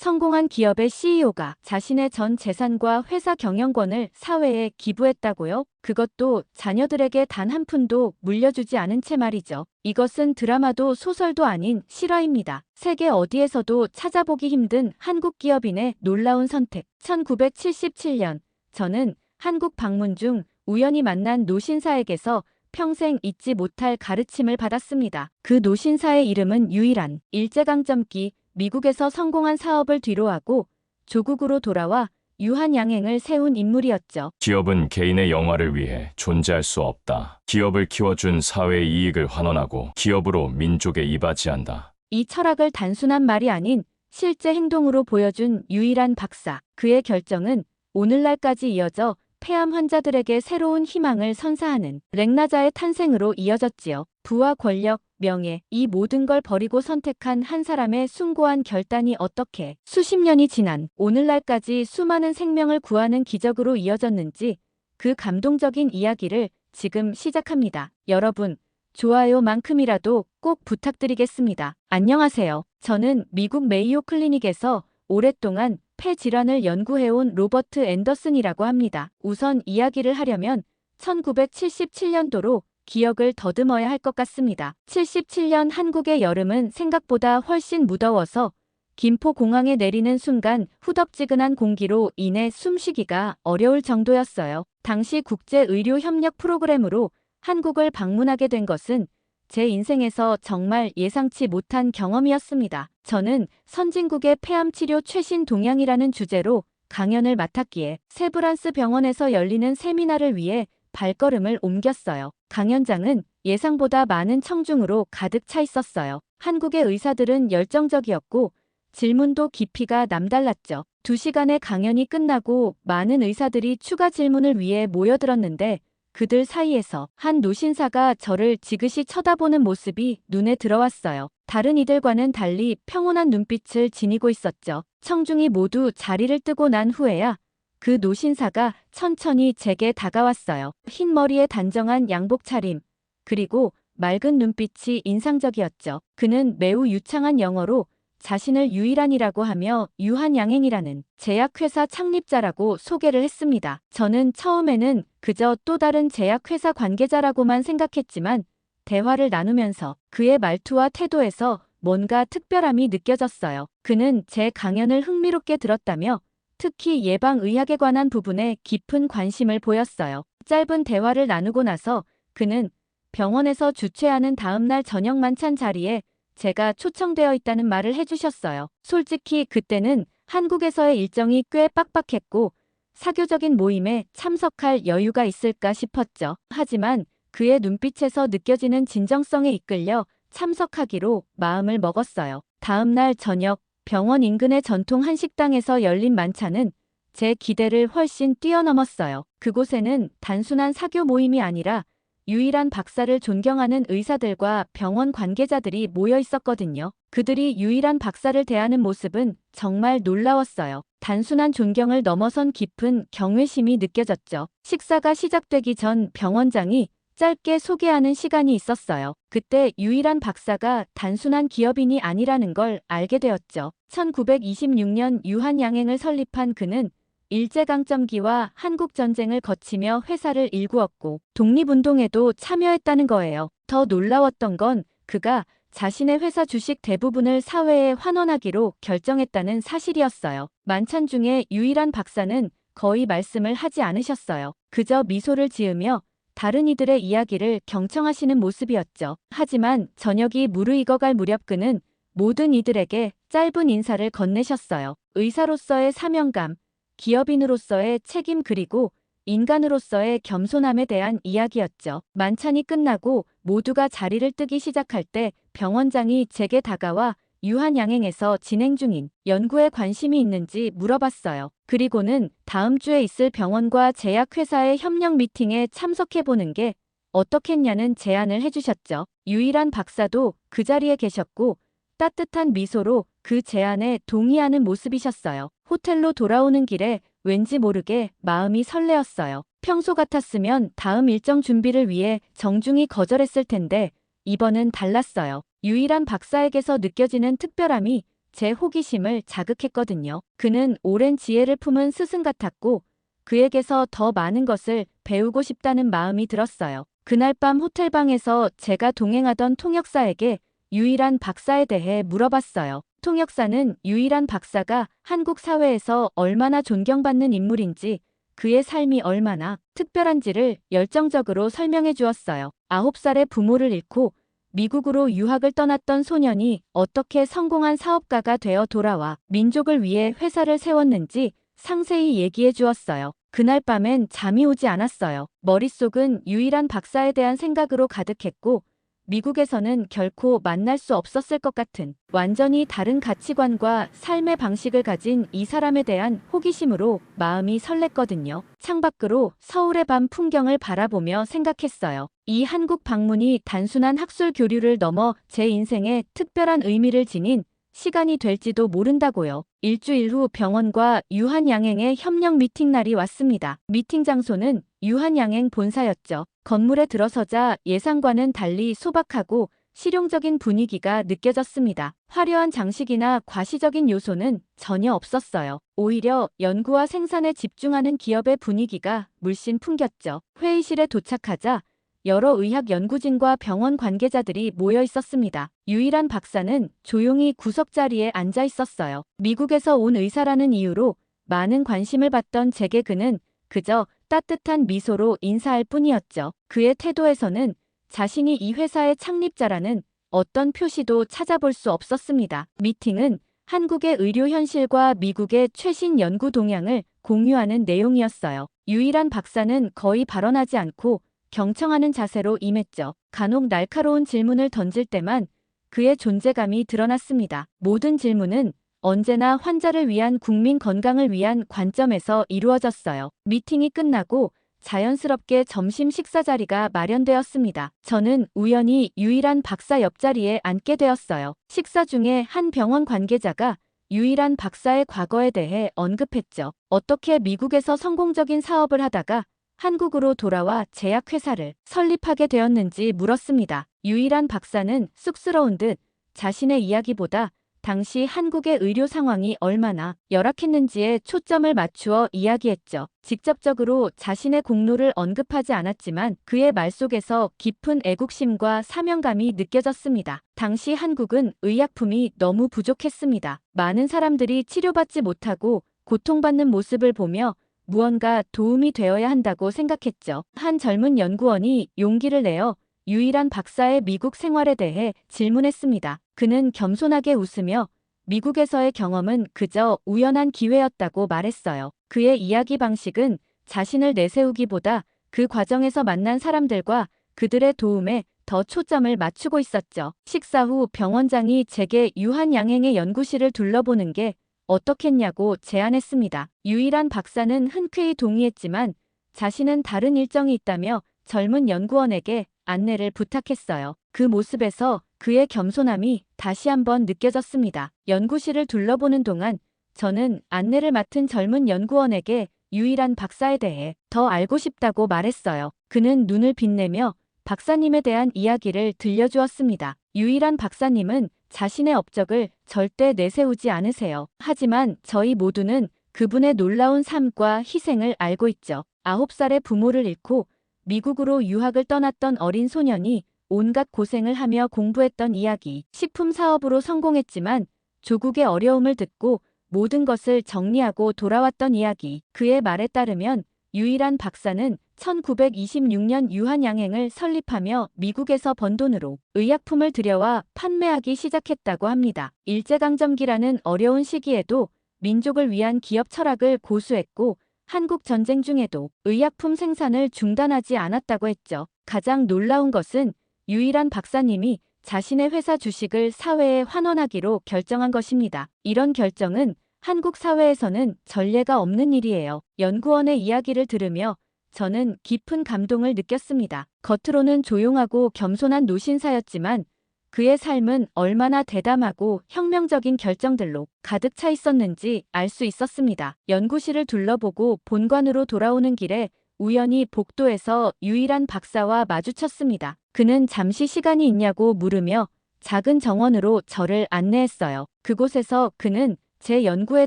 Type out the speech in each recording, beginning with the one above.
성공한 기업의 CEO가 자신의 전 재산과 회사 경영권을 사회에 기부했다고요? 그것도 자녀들에게 단 한 푼도 물려주지 않은 채 말이죠. 이것은 드라마도 소설도 아닌 실화입니다. 세계 어디에서도 찾아보기 힘든 한국 기업인의 놀라운 선택. 1977년 저는 한국 방문 중 우연히 만난 노신사에게서 평생 잊지 못할 가르침을 받았습니다. 그 노신사의 이름은 유일한. 일제강점기 미국에서 성공한 사업을 뒤로하고 조국으로 돌아와 유한양행을 세운 인물이었죠. 기업은 개인의 영화를 위해 존재할 수 없다. 기업을 키워준 사회의 이익을 환원하고 기업으로 민족에 이바지한다. 이 철학을 단순한 말이 아닌 실제 행동으로 보여준 유일한 박사. 그의 결정은 오늘날까지 이어져 폐암 환자들에게 새로운 희망을 선사하는 렉나자의 탄생으로 이어졌지요. 부와 권력, 명예, 이 모든 걸 버리고 선택한 한 사람의 숭고한 결단이 어떻게 수십 년이 지난 오늘날까지 수많은 생명을 구하는 기적으로 이어졌는지 그 감동적인 이야기를 지금 시작합니다. 여러분, 좋아요만큼이라도 꼭 부탁드리겠습니다. 안녕하세요. 저는 미국 메이오 클리닉에서 오랫동안 폐 질환을 연구해온 로버트 앤더슨이라고 합니다. 우선 이야기를 하려면 1977년도로 기억을 더듬어야 할 것 같습니다. 77년 한국의 여름은 생각보다 훨씬 무더워서 김포공항에 내리는 순간 후덥지근한 공기로 인해 숨쉬기가 어려울 정도였어요. 당시 국제의료협력 프로그램으로 한국을 방문하게 된 것은 제 인생에서 정말 예상치 못한 경험이었습니다. 저는 선진국의 폐암 치료 최신 동향이라는 주제로 강연을 맡았기에 세브란스 병원에서 열리는 세미나를 위해 발걸음을 옮겼어요. 강연장은 예상보다 많은 청중으로 가득 차 있었어요. 한국의 의사들은 열정적이었고 질문도 깊이가 남달랐죠. 2시간의 강연이 끝나고 많은 의사들이 추가 질문을 위해 모여들었는데 그들 사이에서 한 노신사가 저를 지그시 쳐다보는 모습이 눈에 들어왔어요. 다른 이들과는 달리 평온한 눈빛을 지니고 있었죠. 청중이 모두 자리를 뜨고 난 후에야 그 노신사가 천천히 제게 다가왔어요. 흰 머리에 단정한 양복 차림, 그리고 맑은 눈빛이 인상적이었죠. 그는 매우 유창한 영어로 자신을 유일한이라고 하며 유한양행이라는 제약회사 창립자라고 소개를 했습니다. 저는 처음에는 그저 또 다른 제약회사 관계자라고만 생각했지만 대화를 나누면서 그의 말투와 태도에서 뭔가 특별함이 느껴졌어요. 그는 제 강연을 흥미롭게 들었다며 특히 예방의학에 관한 부분에 깊은 관심을 보였어요. 짧은 대화를 나누고 나서 그는 병원에서 주최하는 다음날 저녁 만찬 자리에 제가 초청되어 있다는 말을 해주셨어요. 솔직히 그때는 한국에서의 일정이 꽤 빡빡했고 사교적인 모임에 참석할 여유가 있을까 싶었죠. 하지만 그의 눈빛에서 느껴지는 진정성에 이끌려 참석하기로 마음을 먹었어요. 다음 날 저녁 병원 인근의 전통 한식당에서 열린 만찬은 제 기대를 훨씬 뛰어넘었어요. 그곳에는 단순한 사교 모임이 아니라 유일한 박사를 존경하는 의사들과 병원 관계자들이 모여 있었거든요. 그들이 유일한 박사를 대하는 모습은 정말 놀라웠어요. 단순한 존경을 넘어선 깊은 경외심이 느껴졌죠. 식사가 시작되기 전 병원장이 짧게 소개하는 시간이 있었어요. 그때 유일한 박사가 단순한 기업인이 아니라는 걸 알게 되었죠. 1926년 유한양행을 설립한 그는 일제강점기와 한국전쟁을 거치며 회사를 일구었고 독립운동에도 참여했다는 거예요. 더 놀라웠던 건 그가 자신의 회사 주식 대부분을 사회에 환원하기로 결정했다는 사실이었어요. 만찬 중에 유일한 박사는 거의 말씀을 하지 않으셨어요. 그저 미소를 지으며 다른 이들의 이야기를 경청하시는 모습이었죠. 하지만 저녁이 무르익어갈 무렵 그는 모든 이들에게 짧은 인사를 건네셨어요. 의사로서의 사명감, 기업인으로서의 책임 그리고 인간으로서의 겸손함에 대한 이야기였죠. 만찬이 끝나고 모두가 자리를 뜨기 시작할 때 병원장이 제게 다가와 유한양행에서 진행 중인 연구에 관심이 있는지 물어봤어요. 그리고는 다음 주에 있을 병원과 제약회사의 협력 미팅에 참석해보는 게 어떻겠냐는 제안을 해주셨죠. 유일한 박사도 그 자리에 계셨고 따뜻한 미소로 그 제안에 동의하는 모습이셨어요. 호텔로 돌아오는 길에 왠지 모르게 마음이 설레었어요. 평소 같았으면 다음 일정 준비를 위해 정중히 거절했을 텐데 이번은 달랐어요. 유일한 박사에게서 느껴지는 특별함이 제 호기심을 자극했거든요. 그는 오랜 지혜를 품은 스승 같았고 그에게서 더 많은 것을 배우고 싶다는 마음이 들었어요. 그날 밤 호텔방에서 제가 동행하던 통역사에게 유일한 박사에 대해 물어봤어요. 통역사는 유일한 박사가 한국 사회에서 얼마나 존경받는 인물인지 그의 삶이 얼마나 특별한지를 열정적으로 설명해 주었어요. 9살에 부모를 잃고 미국으로 유학을 떠났던 소년이 어떻게 성공한 사업가가 되어 돌아와 민족을 위해 회사를 세웠는지 상세히 얘기해 주었어요. 그날 밤엔 잠이 오지 않았어요. 머릿속은 유일한 박사에 대한 생각으로 가득했고 미국에서는 결코 만날 수 없었을 것 같은 완전히 다른 가치관과 삶의 방식을 가진 이 사람에 대한 호기심으로 마음이 설렜거든요. 창밖으로 서울의 밤 풍경을 바라보며 생각했어요. 이 한국 방문이 단순한 학술 교류를 넘어 제 인생에 특별한 의미를 지닌 시간이 될지도 모른다고요. 일주일 후 병원과 유한양행의 협력 미팅 날이 왔습니다. 미팅 장소는 유한양행 본사였죠. 건물에 들어서자 예상과는 달리 소박하고 실용적인 분위기가 느껴졌습니다. 화려한 장식이나 과시적인 요소는 전혀 없었어요. 오히려 연구와 생산에 집중하는 기업의 분위기가 물씬 풍겼죠. 회의실에 도착하자 여러 의학 연구진과 병원 관계자들이 모여 있었습니다. 유일한 박사는 조용히 구석자리에 앉아 있었어요. 미국에서 온 의사라는 이유로 많은 관심을 받던 제게 그는 그저 따뜻한 미소로 인사할 뿐이었죠. 그의 태도에서는 자신이 이 회사의 창립자라는 어떤 표시도 찾아볼 수 없었습니다. 미팅은 한국의 의료 현실과 미국의 최신 연구 동향을 공유하는 내용이었어요. 유일한 박사는 거의 발언하지 않고 경청하는 자세로 임했죠. 간혹 날카로운 질문을 던질 때만 그의 존재감이 드러났습니다. 모든 질문은 언제나 환자를 위한 국민 건강을 위한 관점에서 이루어졌어요. 미팅이 끝나고 자연스럽게 점심 식사 자리가 마련되었습니다. 저는 우연히 유일한 박사 옆자리에 앉게 되었어요. 식사 중에 한 병원 관계자가 유일한 박사의 과거에 대해 언급했죠. 어떻게 미국에서 성공적인 사업을 하다가 한국으로 돌아와 제약회사를 설립하게 되었는지 물었습니다. 유일한 박사는 쑥스러운 듯 자신의 이야기보다 당시 한국의 의료 상황이 얼마나 열악했는지에 초점을 맞추어 이야기했죠. 직접적으로 자신의 공로를 언급하지 않았지만 그의 말 속에서 깊은 애국심과 사명감이 느껴졌습니다. 당시 한국은 의약품이 너무 부족했습니다. 많은 사람들이 치료받지 못하고 고통받는 모습을 보며 무언가 도움이 되어야 한다고 생각했죠. 한 젊은 연구원이 용기를 내어 유일한 박사의 미국 생활에 대해 질문했습니다. 그는 겸손하게 웃으며 미국에서의 경험은 그저 우연한 기회였다고 말했어요. 그의 이야기 방식은 자신을 내세우기보다 그 과정에서 만난 사람들과 그들의 도움에 더 초점을 맞추고 있었죠. 식사 후 병원장이 제게 유한양행의 연구실을 둘러보는 게 어떻겠냐고 제안했습니다. 유일한 박사는 흔쾌히 동의했지만 자신은 다른 일정이 있다며 젊은 연구원에게 안내를 부탁했어요. 그 모습에서 그의 겸손함이 다시 한번 느껴졌습니다. 연구실을 둘러보는 동안 저는 안내를 맡은 젊은 연구원에게 유일한 박사에 대해 더 알고 싶다고 말했어요. 그는 눈을 빛내며 박사님에 대한 이야기를 들려주었습니다. 유일한 박사님은 자신의 업적을 절대 내세우지 않으세요. 하지만 저희 모두는 그분의 놀라운 삶과 희생을 알고 있죠. 9살의 부모를 잃고 미국으로 유학을 떠났던 어린 소년이 온갖 고생을 하며 공부했던 이야기. 식품 사업으로 성공했지만 조국의 어려움을 듣고 모든 것을 정리하고 돌아왔던 이야기. 그의 말에 따르면 유일한 박사는 1926년 유한양행을 설립하며 미국에서 번 돈으로 의약품을 들여와 판매하기 시작했다고 합니다. 일제강점기라는 어려운 시기에도 민족을 위한 기업 철학을 고수했고 한국 전쟁 중에도 의약품 생산을 중단하지 않았다고 했죠. 가장 놀라운 것은 유일한 박사님이 자신의 회사 주식을 사회에 환원하기로 결정한 것입니다. 이런 결정은 한국 사회에서는 전례가 없는 일이에요. 연구원의 이야기를 들으며 저는 깊은 감동을 느꼈습니다. 겉으로는 조용하고 겸손한 노신사였지만 그의 삶은 얼마나 대담하고 혁명적인 결정들로 가득 차 있었는지 알 수 있었습니다. 연구실을 둘러보고 본관으로 돌아오는 길에 우연히 복도에서 유일한 박사와 마주쳤습니다. 그는 잠시 시간이 있냐고 물으며 작은 정원으로 저를 안내했어요. 그곳에서 그는 제 연구에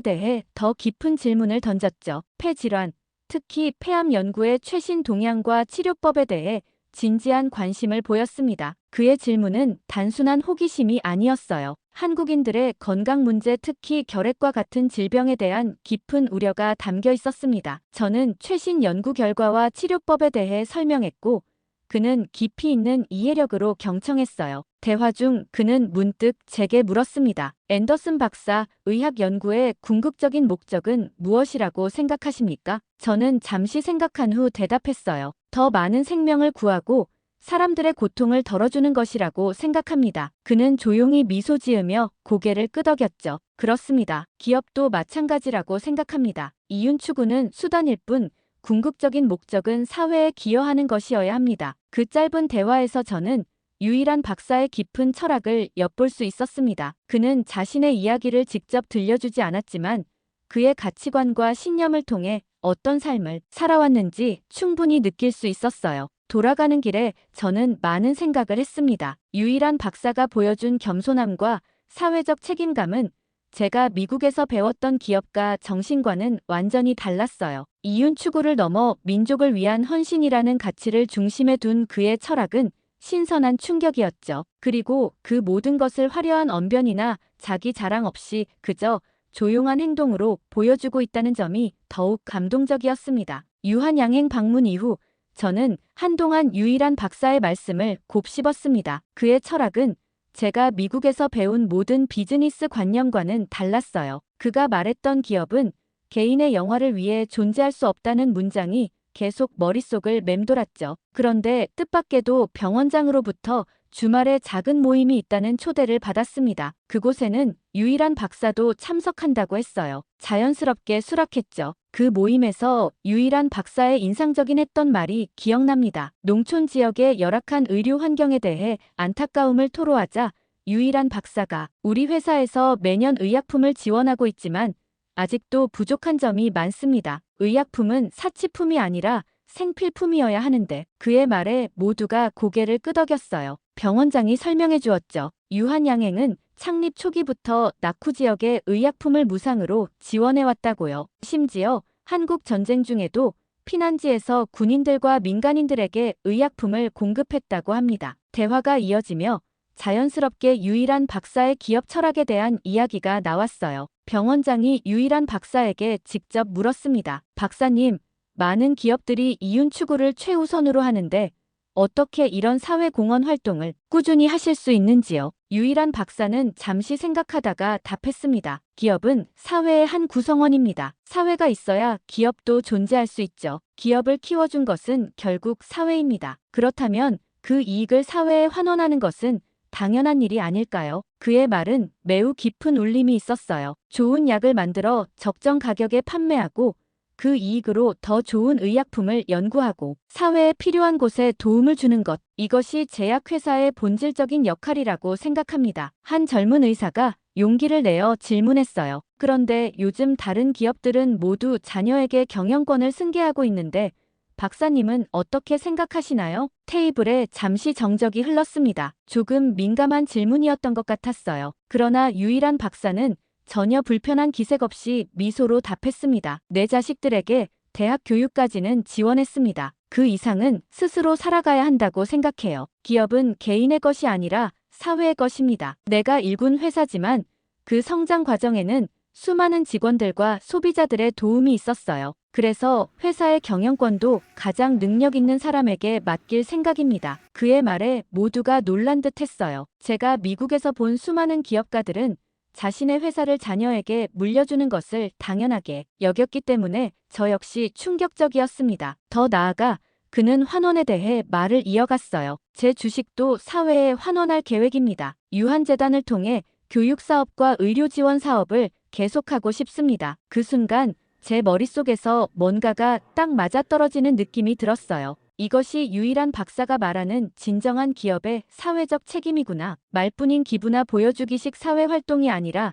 대해 더 깊은 질문을 던졌죠. 폐질환, 특히 폐암 연구의 최신 동향과 치료법에 대해 진지한 관심을 보였습니다. 그의 질문은 단순한 호기심이 아니었어요. 한국인들의 건강 문제, 특히 결핵과 같은 질병에 대한 깊은 우려가 담겨 있었습니다. 저는 최신 연구 결과와 치료법에 대해 설명했고, 그는 깊이 있는 이해력으로 경청했어요. 대화 중 그는 문득 제게 물었습니다. 앤더슨 박사, 의학 연구의 궁극적인 목적은 무엇이라고 생각하십니까? 저는 잠시 생각한 후 대답했어요. 더 많은 생명을 구하고 사람들의 고통을 덜어주는 것이라고 생각합니다. 그는 조용히 미소 지으며 고개를 끄덕였죠. 그렇습니다. 기업도 마찬가지라고 생각합니다. 이윤 추구는 수단일 뿐 궁극적인 목적은 사회에 기여하는 것이어야 합니다. 그 짧은 대화에서 저는 유일한 박사의 깊은 철학을 엿볼 수 있었습니다. 그는 자신의 이야기를 직접 들려주지 않았지만 그의 가치관과 신념을 통해 어떤 삶을 살아왔는지 충분히 느낄 수 있었어요. 돌아가는 길에 저는 많은 생각을 했습니다. 유일한 박사가 보여준 겸손함과 사회적 책임감은 제가 미국에서 배웠던 기업가 정신과는 완전히 달랐어요. 이윤 추구를 넘어 민족을 위한 헌신이라는 가치를 중심에 둔 그의 철학은 신선한 충격이었죠. 그리고 그 모든 것을 화려한 언변이나 자기 자랑 없이 그저 조용한 행동으로 보여주고 있다는 점이 더욱 감동적이었습니다. 유한양행 방문 이후 저는 한동안 유일한 박사의 말씀을 곱씹었습니다. 그의 철학은 제가 미국에서 배운 모든 비즈니스 관념과는 달랐어요. 그가 말했던 기업은 개인의 영화를 위해 존재할 수 없다는 문장이 계속 머릿속을 맴돌았죠. 그런데 뜻밖에도 병원장으로부터 주말에 작은 모임이 있다는 초대를 받았습니다. 그곳에는 유일한 박사도 참석한다고 했어요. 자연스럽게 수락했죠. 그 모임에서 유일한 박사의 인상적인 했던 말이 기억납니다. 농촌 지역의 열악한 의료 환경에 대해 안타까움을 토로하자 유일한 박사가 우리 회사에서 매년 의약품을 지원하고 있지만 아직도 부족한 점이 많습니다. 의약품은 사치품이 아니라 생필품이어야 하는데 그의 말에 모두가 고개를 끄덕였어요. 병원장이 설명해 주었죠. 유한양행은 창립 초기부터 낙후 지역의 의약품을 무상으로 지원해왔다고요. 심지어 한국 전쟁 중에도 피난지에서 군인들과 민간인들에게 의약품을 공급했다고 합니다. 대화가 이어지며 자연스럽게 유일한 박사의 기업 철학에 대한 이야기가 나왔어요. 병원장이 유일한 박사에게 직접 물었습니다. 박사님, 많은 기업들이 이윤 추구를 최우선으로 하는데 어떻게 이런 사회공헌 활동을 꾸준히 하실 수 있는지요? 유일한 박사는 잠시 생각하다가 답했습니다. 기업은 사회의 한 구성원입니다. 사회가 있어야 기업도 존재할 수 있죠. 기업을 키워준 것은 결국 사회입니다. 그렇다면 그 이익을 사회에 환원하는 것은 당연한 일이 아닐까요? 그의 말은 매우 깊은 울림이 있었어요. 좋은 약을 만들어 적정 가격에 판매하고 그 이익으로 더 좋은 의약품을 연구하고 사회에 필요한 곳에 도움을 주는 것. 이것이 제약회사의 본질적인 역할이라고 생각합니다. 한 젊은 의사가 용기를 내어 질문했어요. 그런데 요즘 다른 기업들은 모두 자녀에게 경영권을 승계하고 있는데 박사님은 어떻게 생각하시나요? 테이블에 잠시 정적이 흘렀습니다. 조금 민감한 질문이었던 것 같았어요. 그러나 유일한 박사는 전혀 불편한 기색 없이 미소로 답했습니다. 내 자식들에게 대학 교육까지는 지원했습니다. 그 이상은 스스로 살아가야 한다고 생각해요. 기업은 개인의 것이 아니라 사회의 것입니다. 내가 일군 회사지만 그 성장 과정에는 수많은 직원들과 소비자들의 도움이 있었어요. 그래서 회사의 경영권도 가장 능력 있는 사람에게 맡길 생각입니다. 그의 말에 모두가 놀란 듯 했어요. 제가 미국에서 본 수많은 기업가들은 자신의 회사를 자녀에게 물려주는 것을 당연하게 여겼기 때문에 저 역시 충격적이었습니다. 더 나아가 그는 환원에 대해 말을 이어갔어요. 제 주식도 사회에 환원할 계획입니다. 유한재단을 통해 교육사업과 의료지원 사업을 계속하고 싶습니다. 그 순간 제 머릿속에서 뭔가가 딱 맞아떨어지는 느낌이 들었어요. 이것이 유일한 박사가 말하는 진정한 기업의 사회적 책임이구나. 말뿐인 기부나 보여주기식 사회활동이 아니라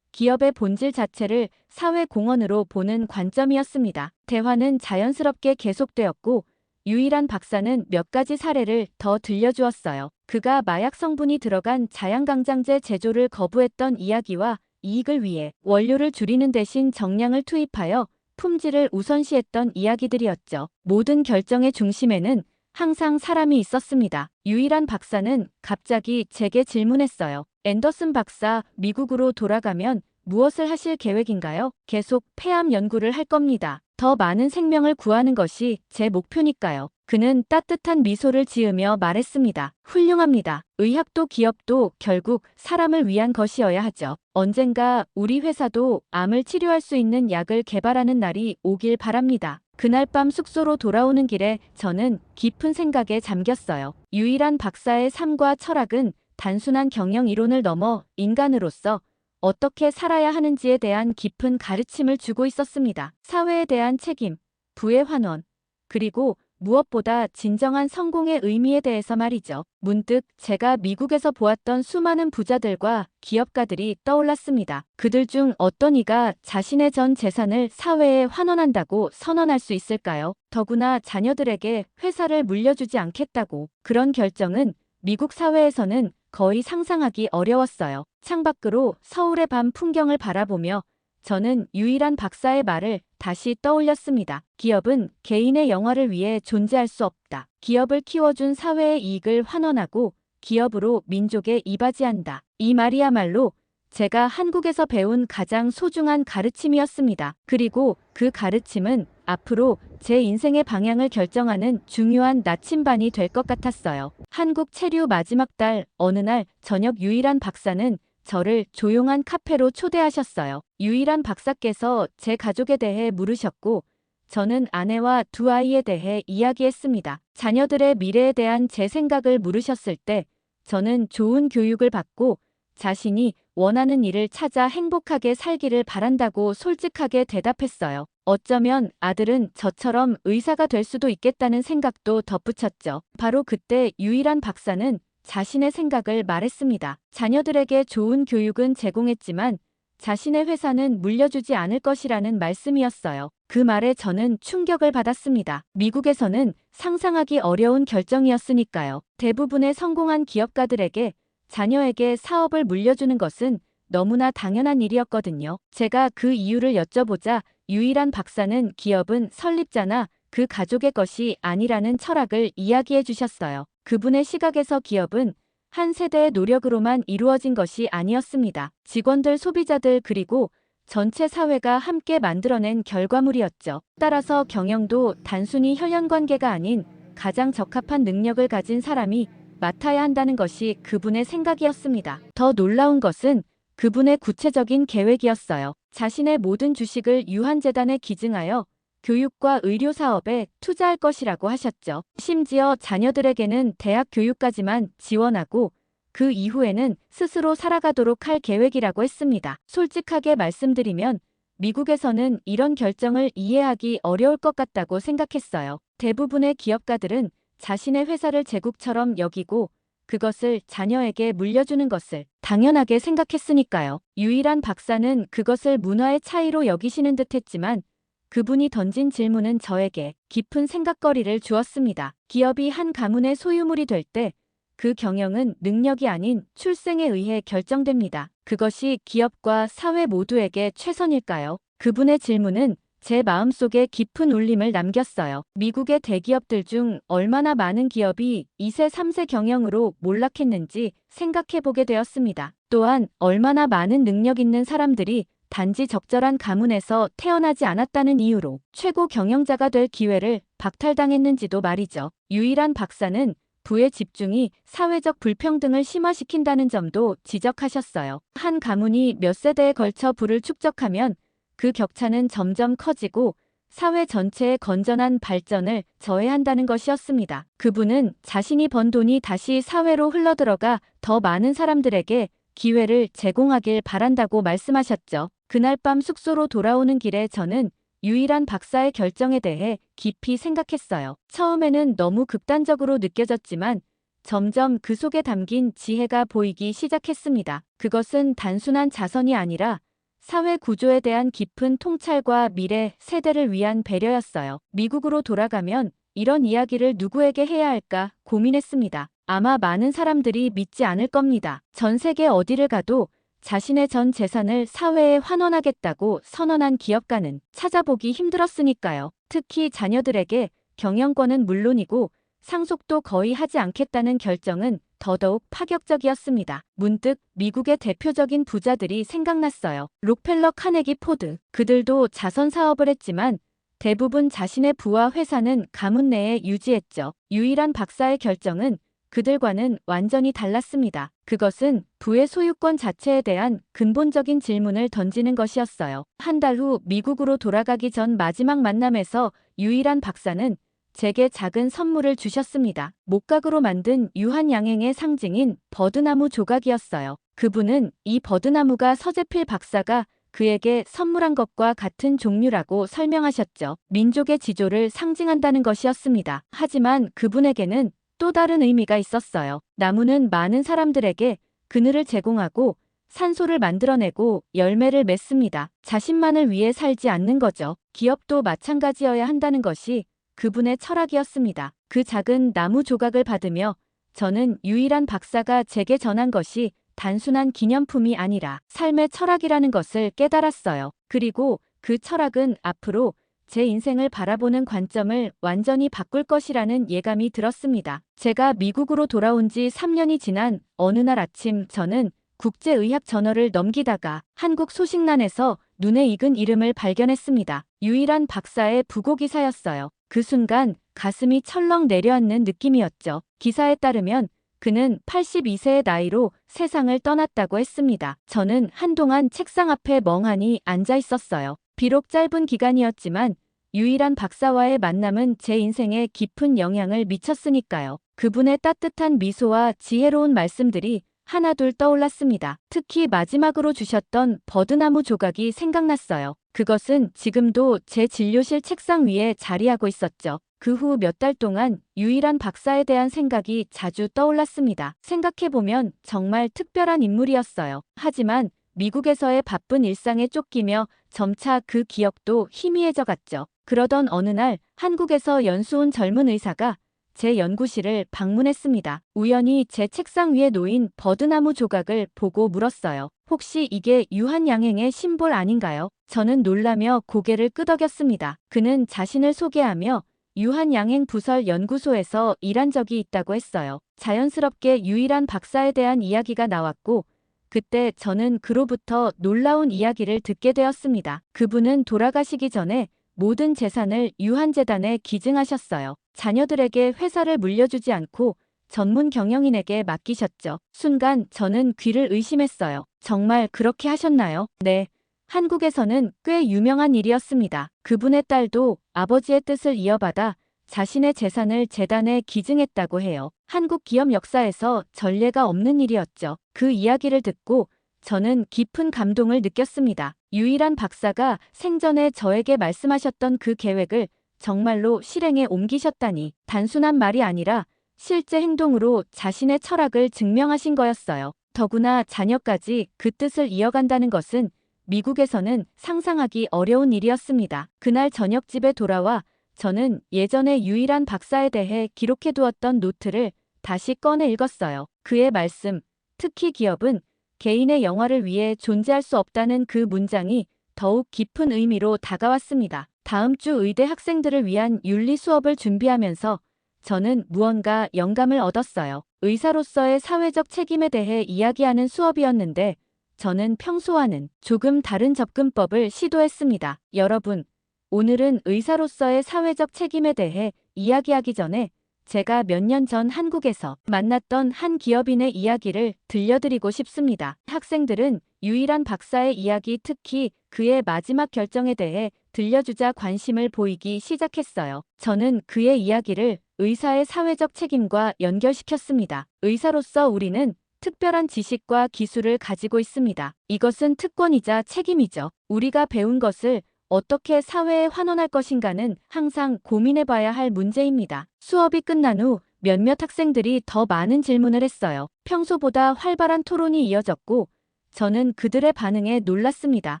기업의 본질 자체를 사회공헌으로 보는 관점이었습니다. 대화는 자연스럽게 계속되었고 유일한 박사는 몇 가지 사례를 더 들려주었어요. 그가 마약 성분이 들어간 자양강장제 제조를 거부했던 이야기와 이익을 위해 원료를 줄이는 대신 정량을 투입하여 품질을 우선시했던 이야기들이었죠. 모든 결정의 중심에는 항상 사람이 있었습니다. 유일한 박사는 갑자기 제게 질문했어요. 앤더슨 박사, 미국으로 돌아가면 무엇을 하실 계획인가요? 계속 폐암 연구를 할 겁니다. 더 많은 생명을 구하는 것이 제 목표니까요. 그는 따뜻한 미소를 지으며 말했습니다. 훌륭합니다. 의학도 기업도 결국 사람을 위한 것이어야 하죠. 언젠가 우리 회사도 암을 치료할 수 있는 약을 개발하는 날이 오길 바랍니다. 그날 밤 숙소로 돌아오는 길에 저는 깊은 생각에 잠겼어요. 유일한 박사의 삶과 철학은 단순한 경영 이론을 넘어 인간으로서 어떻게 살아야 하는지에 대한 깊은 가르침을 주고 있었습니다. 사회에 대한 책임, 부의 환원, 그리고 무엇보다 진정한 성공의 의미에 대해서 말이죠. 문득 제가 미국에서 보았던 수많은 부자들과 기업가들이 떠올랐습니다. 그들 중 어떤 이가 자신의 전 재산을 사회에 환원한다고 선언할 수 있을까요? 더구나 자녀들에게 회사를 물려주지 않겠다고. 그런 결정은 미국 사회에서는 거의 상상하기 어려웠어요. 창밖으로 서울의 밤 풍경을 바라보며 저는 유일한 박사의 말을 다시 떠올렸습니다. 기업은 개인의 영화를 위해 존재할 수 없다. 기업을 키워준 사회의 이익을 환원하고 기업으로 민족에 이바지한다. 이 말이야말로 제가 한국에서 배운 가장 소중한 가르침이었습니다. 그리고 그 가르침은 앞으로 제 인생의 방향을 결정하는 중요한 나침반이 될 것 같았어요. 한국 체류 마지막 달 어느 날 저녁 유일한 박사는 저를 조용한 카페로 초대하셨어요. 유일한 박사께서 제 가족에 대해 물으셨고 저는 아내와 두 아이에 대해 이야기했습니다. 자녀들의 미래에 대한 제 생각을 물으셨을 때 저는 좋은 교육을 받고 자신이 원하는 일을 찾아 행복하게 살기를 바란다고 솔직하게 대답했어요. 어쩌면 아들은 저처럼 의사가 될 수도 있겠다는 생각도 덧붙였죠. 바로 그때 유일한 박사는 자신의 생각을 말했습니다. 자녀들에게 좋은 교육은 제공했지만 자신의 회사는 물려주지 않을 것이라는 말씀이었어요. 그 말에 저는 충격을 받았습니다. 미국에서는 상상하기 어려운 결정이었으니까요. 대부분의 성공한 기업가들에게 자녀에게 사업을 물려주는 것은 너무나 당연한 일이었거든요. 제가 그 이유를 여쭤보자 유일한 박사는 기업은 설립자나 그 가족의 것이 아니라는 철학을 이야기해 주셨어요. 그분의 시각에서 기업은 한 세대의 노력으로만 이루어진 것이 아니었습니다. 직원들, 소비자들 그리고 전체 사회가 함께 만들어낸 결과물이었죠. 따라서 경영도 단순히 혈연관계가 아닌 가장 적합한 능력을 가진 사람이 맡아야 한다는 것이 그분의 생각이었습니다. 더 놀라운 것은 그분의 구체적인 계획이었어요. 자신의 모든 주식을 유한재단에 기증하여 교육과 의료 사업에 투자할 것이라고 하셨죠. 심지어 자녀들에게는 대학 교육까지만 지원하고 그 이후에는 스스로 살아가도록 할 계획이라고 했습니다. 솔직하게 말씀드리면 미국에서는 이런 결정을 이해하기 어려울 것 같다고 생각했어요. 대부분의 기업가들은 자신의 회사를 제국처럼 여기고 그것을 자녀에게 물려주는 것을 당연하게 생각했으니까요. 유일한 박사는 그것을 문화의 차이로 여기시는 듯했지만 그분이 던진 질문은 저에게 깊은 생각거리를 주었습니다. 기업이 한 가문의 소유물이 될 때 그 경영은 능력이 아닌 출생에 의해 결정됩니다. 그것이 기업과 사회 모두에게 최선일까요? 그분의 질문은 제 마음속에 깊은 울림을 남겼어요. 미국의 대기업들 중 얼마나 많은 기업이 2세, 3세 경영으로 몰락했는지 생각해보게 되었습니다. 또한 얼마나 많은 능력 있는 사람들이 단지 적절한 가문에서 태어나지 않았다는 이유로 최고 경영자가 될 기회를 박탈당했는지도 말이죠. 유일한 박사는 부의 집중이 사회적 불평등을 심화시킨다는 점도 지적하셨어요. 한 가문이 몇 세대에 걸쳐 부를 축적하면 그 격차는 점점 커지고 사회 전체의 건전한 발전을 저해한다는 것이었습니다. 그분은 자신이 번 돈이 다시 사회로 흘러들어가 더 많은 사람들에게 기회를 제공하길 바란다고 말씀하셨죠. 그날 밤 숙소로 돌아오는 길에 저는 유일한 박사의 결정에 대해 깊이 생각했어요. 처음에는 너무 극단적으로 느껴졌지만 점점 그 속에 담긴 지혜가 보이기 시작했습니다. 그것은 단순한 자선이 아니라 사회 구조에 대한 깊은 통찰과 미래 세대를 위한 배려였어요. 미국으로 돌아가면 이런 이야기를 누구에게 해야 할까 고민했습니다. 아마 많은 사람들이 믿지 않을 겁니다. 전 세계 어디를 가도 자신의 전 재산을 사회에 환원하겠다고 선언한 기업가는 찾아보기 힘들었으니까요. 특히 자녀들에게 경영권은 물론이고 상속도 거의 하지 않겠다는 결정은 더더욱 파격적이었습니다. 문득 미국의 대표적인 부자들이 생각났어요. 록펠러, 카네기, 포드. 그들도 자선 사업을 했지만 대부분 자신의 부와 회사는 가문 내에 유지했죠. 유일한 박사의 결정은 그들과는 완전히 달랐습니다. 그것은 부의 소유권 자체에 대한 근본적인 질문을 던지는 것이었어요. 한 달 후 미국으로 돌아가기 전 마지막 만남에서 유일한 박사는 제게 작은 선물을 주셨습니다. 목각으로 만든 유한양행의 상징인 버드나무 조각이었어요. 그분은 이 버드나무가 서재필 박사가 그에게 선물한 것과 같은 종류라고 설명하셨죠. 민족의 지조를 상징한다는 것이었습니다. 하지만 그분에게는 또 다른 의미가 있었어요. 나무는 많은 사람들에게 그늘을 제공하고 산소를 만들어내고 열매를 맺습니다. 자신만을 위해 살지 않는 거죠. 기업도 마찬가지여야 한다는 것이 그분의 철학이었습니다. 그 작은 나무 조각을 받으며 저는 유일한 박사가 제게 전한 것이 단순한 기념품이 아니라 삶의 철학이라는 것을 깨달았어요. 그리고 그 철학은 앞으로 제 인생을 바라보는 관점을 완전히 바꿀 것이라는 예감이 들었습니다. 제가 미국으로 돌아온 지 3년이 지난 어느 날 아침 저는 국제의학 저널을 넘기다가 한국 소식란에서 눈에 익은 이름을 발견했습니다. 유일한 박사의 부고 기사였어요. 그 순간 가슴이 철렁 내려앉는 느낌이었죠. 기사에 따르면 그는 82세의 나이로 세상을 떠났다고 했습니다. 저는 한동안 책상 앞에 멍하니 앉아 있었어요. 비록 짧은 기간이었지만 유일한 박사와의 만남은 제 인생에 깊은 영향을 미쳤으니까요. 그분의 따뜻한 미소와 지혜로운 말씀들이 하나둘 떠올랐습니다. 특히 마지막으로 주셨던 버드나무 조각이 생각났어요. 그것은 지금도 제 진료실 책상 위에 자리하고 있었죠. 그 후 몇 달 동안 유일한 박사에 대한 생각이 자주 떠올랐습니다. 생각해보면 정말 특별한 인물이었어요. 하지만 미국에서의 바쁜 일상에 쫓기며 점차 그 기억도 희미해져 갔죠. 그러던 어느 날 한국에서 연수 온 젊은 의사가 제 연구실을 방문했습니다. 우연히 제 책상 위에 놓인 버드나무 조각을 보고 물었어요. 혹시 이게 유한양행의 심볼 아닌가요? 저는 놀라며 고개를 끄덕였습니다. 그는 자신을 소개하며 유한양행 부설 연구소에서 일한 적이 있다고 했어요. 자연스럽게 유일한 박사에 대한 이야기가 나왔고 그때 저는 그로부터 놀라운 이야기를 듣게 되었습니다. 그분은 돌아가시기 전에 모든 재산을 유한재단에 기증하셨어요. 자녀들에게 회사를 물려주지 않고 전문 경영인에게 맡기셨죠. 순간 저는 귀를 의심했어요. 정말 그렇게 하셨나요? 네. 한국에서는 꽤 유명한 일이었습니다. 그분의 딸도 아버지의 뜻을 이어받아 자신의 재산을 재단에 기증했다고 해요. 한국 기업 역사에서 전례가 없는 일이었죠. 그 이야기를 듣고 저는 깊은 감동을 느꼈습니다. 유일한 박사가 생전에 저에게 말씀하셨던 그 계획을 정말로 실행에 옮기셨다니 단순한 말이 아니라 실제 행동으로 자신의 철학을 증명하신 거였어요. 더구나 자녀까지 그 뜻을 이어간다는 것은 미국에서는 상상하기 어려운 일이었습니다. 그날 저녁 집에 돌아와 저는 예전에 유일한 박사에 대해 기록해두었던 노트를 다시 꺼내 읽었어요. 그의 말씀, 특히 기업은 개인의 영화를 위해 존재할 수 없다는 그 문장이 더욱 깊은 의미로 다가왔습니다. 다음 주 의대 학생들을 위한 윤리 수업을 준비하면서 저는 무언가 영감을 얻었어요. 의사로서의 사회적 책임에 대해 이야기하는 수업이었는데 저는 평소와는 조금 다른 접근법을 시도했습니다. 여러분, 오늘은 의사로서의 사회적 책임에 대해 이야기하기 전에 제가 몇 년 전 한국에서 만났던 한 기업인의 이야기를 들려드리고 싶습니다. 학생들은 유일한 박사의 이야기, 특히 그의 마지막 결정에 대해 들려주자 관심을 보이기 시작했어요. 저는 그의 이야기를 의사의 사회적 책임과 연결시켰습니다. 의사로서 우리는 특별한 지식과 기술을 가지고 있습니다. 이것은 특권이자 책임이죠. 우리가 배운 것을 어떻게 사회에 환원할 것인가는 항상 고민해봐야 할 문제입니다. 수업이 끝난 후 몇몇 학생들이 더 많은 질문을 했어요. 평소보다 활발한 토론이 이어졌고 저는 그들의 반응에 놀랐습니다.